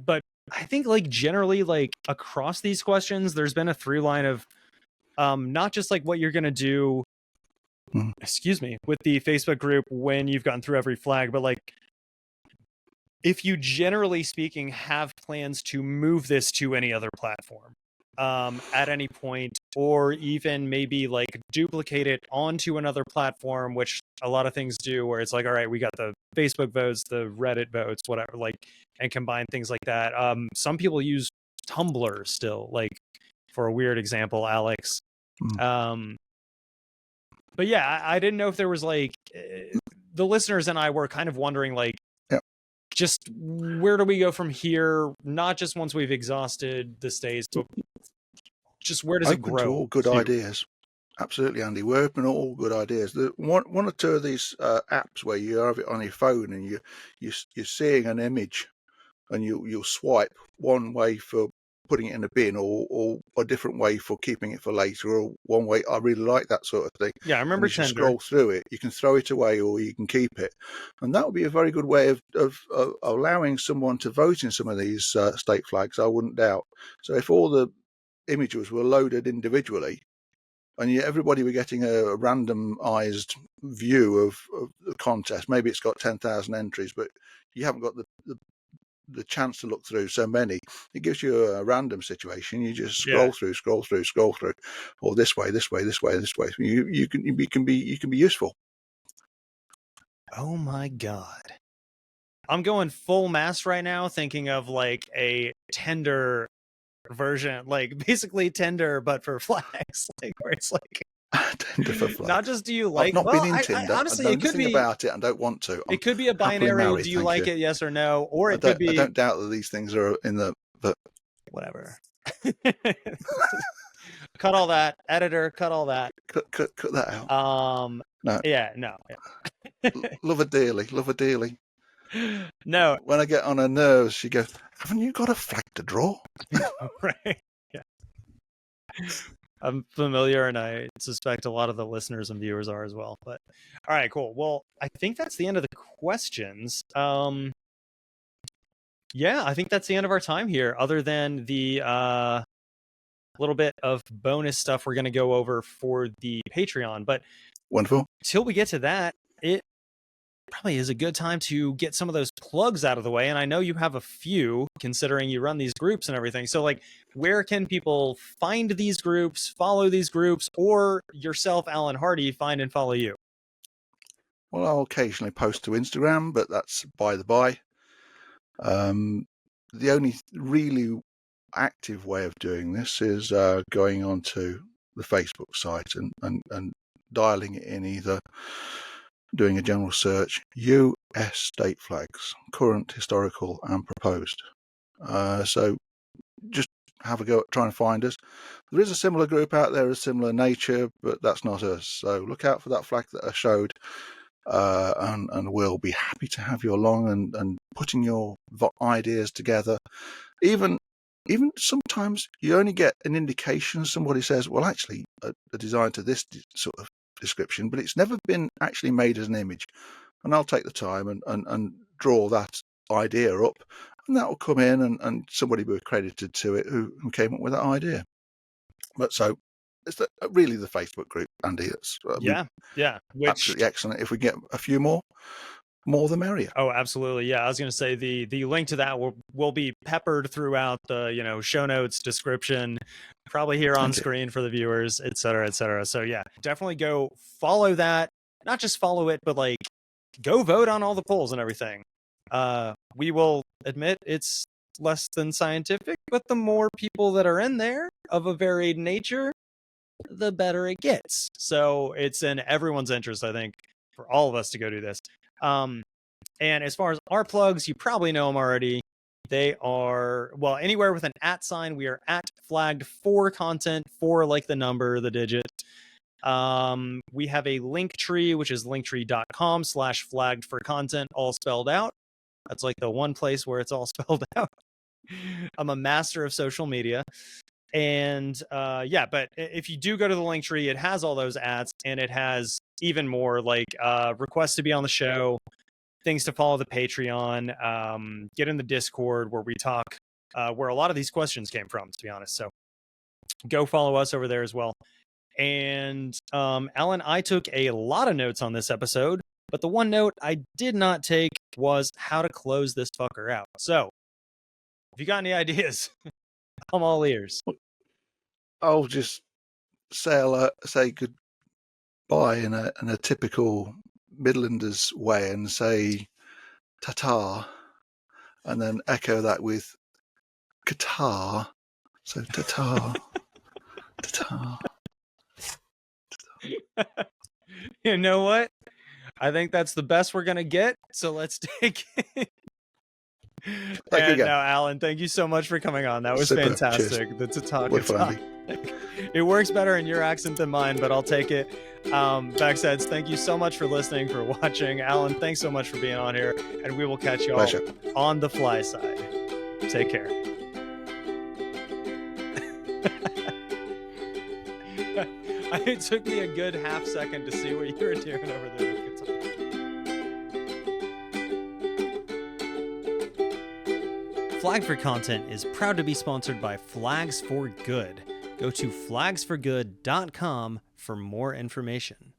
I think generally across these questions, there's been a through line of not just what you're gonna do, with the Facebook group when you've gotten through every flag, but if you generally speaking have plans to move this to any other platform at any point, or even maybe duplicate it onto another platform, which a lot of things do, where it's all right, we got the Facebook votes, the Reddit votes, whatever, and combine things like that. Some people use Tumblr still, for a weird example, Alex. But yeah, I didn't know if there was the listeners and I were kind of wondering just where do we go from here? Not just once we've exhausted the states, but just where does it grow? To all good ideas. Absolutely, Andy. We're open to all good ideas. One or two of these apps where you have it on your phone and you're seeing an image, and you'll swipe one way for putting it in a bin, or a different way for keeping it for later, or one way. I really like that sort of thing. Yeah, I remember Tinder. You scroll through it, you can throw it away or you can keep it, and that would be a very good way of allowing someone to vote in some of these state flags, I wouldn't doubt. So if all the images were loaded individually, and everybody were getting a randomized view of the contest, maybe it's got 10,000 entries, but you haven't got the chance to look through so many. It gives you a random situation. You just scroll through, or this way. You can be useful. Oh my god, I'm going full mass right now, thinking of a Tinder version, basically Tinder but for flags, where it's Tinder for flags. Not just do you I've not been in Tinder. Honestly, I know it could nothing be about it and don't want to. It could be a binary. Married, do you like it? Yes or no? Or it could be. I don't doubt that these things are in the. But whatever. Cut all that, editor. Cut all that. Cut that out. No. Yeah. No. Yeah. Love her dearly. No. When I get on her nerves, she goes, "Haven't you got a flag to draw?" Right. Yeah. I'm familiar, and I suspect a lot of the listeners and viewers are as well. But all right, cool. Well, I think that's the end of the questions. Yeah, I think that's the end of our time here, other than the little bit of bonus stuff we're going to go over for the Patreon. But Wonderful. till we get to that, it probably is a good time to get some of those plugs out of the way. And I know you have a few, considering you run these groups and everything. So, like, where can people find these groups, follow these groups, or yourself, Alan Hardy, find and follow you? Well, I'll occasionally post to Instagram, but that's by the by. The only really active way of doing this is going onto the Facebook site and dialing it in, either doing a general search, US state flags, current, historical and proposed. So just have a go at trying to find us. There is a similar group out there of similar nature, but that's not us. So look out for that flag that I showed. And we'll be happy to have you along and putting your ideas together. Even sometimes you only get an indication. Somebody says, well, actually, a design to this sort of description, but it's never been actually made as an image. And I'll take the time and draw that idea up, and that will come in, and somebody will be credited to it who came up with that idea. But so it's really the Facebook group, Andy. It's which, absolutely excellent. If we get a few more the merrier. Oh, absolutely. Yeah, I was going to say the link to that will be peppered throughout the show notes, description, probably here on screen for the viewers, et cetera, et cetera. So yeah, definitely go follow that. Not just follow it, but like go vote on all the polls and everything. We will admit it's less than scientific, but the more people that are in there of a varied nature, the better it gets. So it's in everyone's interest, I think, for all of us to go do this. And as far as our plugs, you probably know them already. They are, well, anywhere with an @sign. We are @flagged for content, for like the number, the digit. We have a link tree, which is linktree.com/flagged for content, all spelled out. That's like the one place where it's all spelled out. I'm a master of social media. And but if you do go to the link tree, it has all those ads, and it has even more, like requests to be on the show, things to follow the Patreon, get in the Discord where we talk, where a lot of these questions came from, to be honest. So go follow us over there as well. And Alan, I took a lot of notes on this episode, but the one note I did not take was how to close this fucker out. So if you got any ideas, I'm all ears. I'll just say goodbye in a typical Midlanders way and say ta-ta, and then echo that with Qatar. So ta-ta, ta-ta. You know what? I think that's the best we're going to get. So let's take it. Thank you again. No, Alan, thank you so much for coming on. That was fantastic. The ta-ta. It works better in your accent than mine, but I'll take it. Backsides, thank you so much for listening, for watching. Alan, thanks so much for being on here, and we will catch you all on the fly side. Take care. It took me a good half second to see what you were doing over there with guitar. Flag for Content is proud to be sponsored by Flags for Good. Go to flagsforgood.com for more information.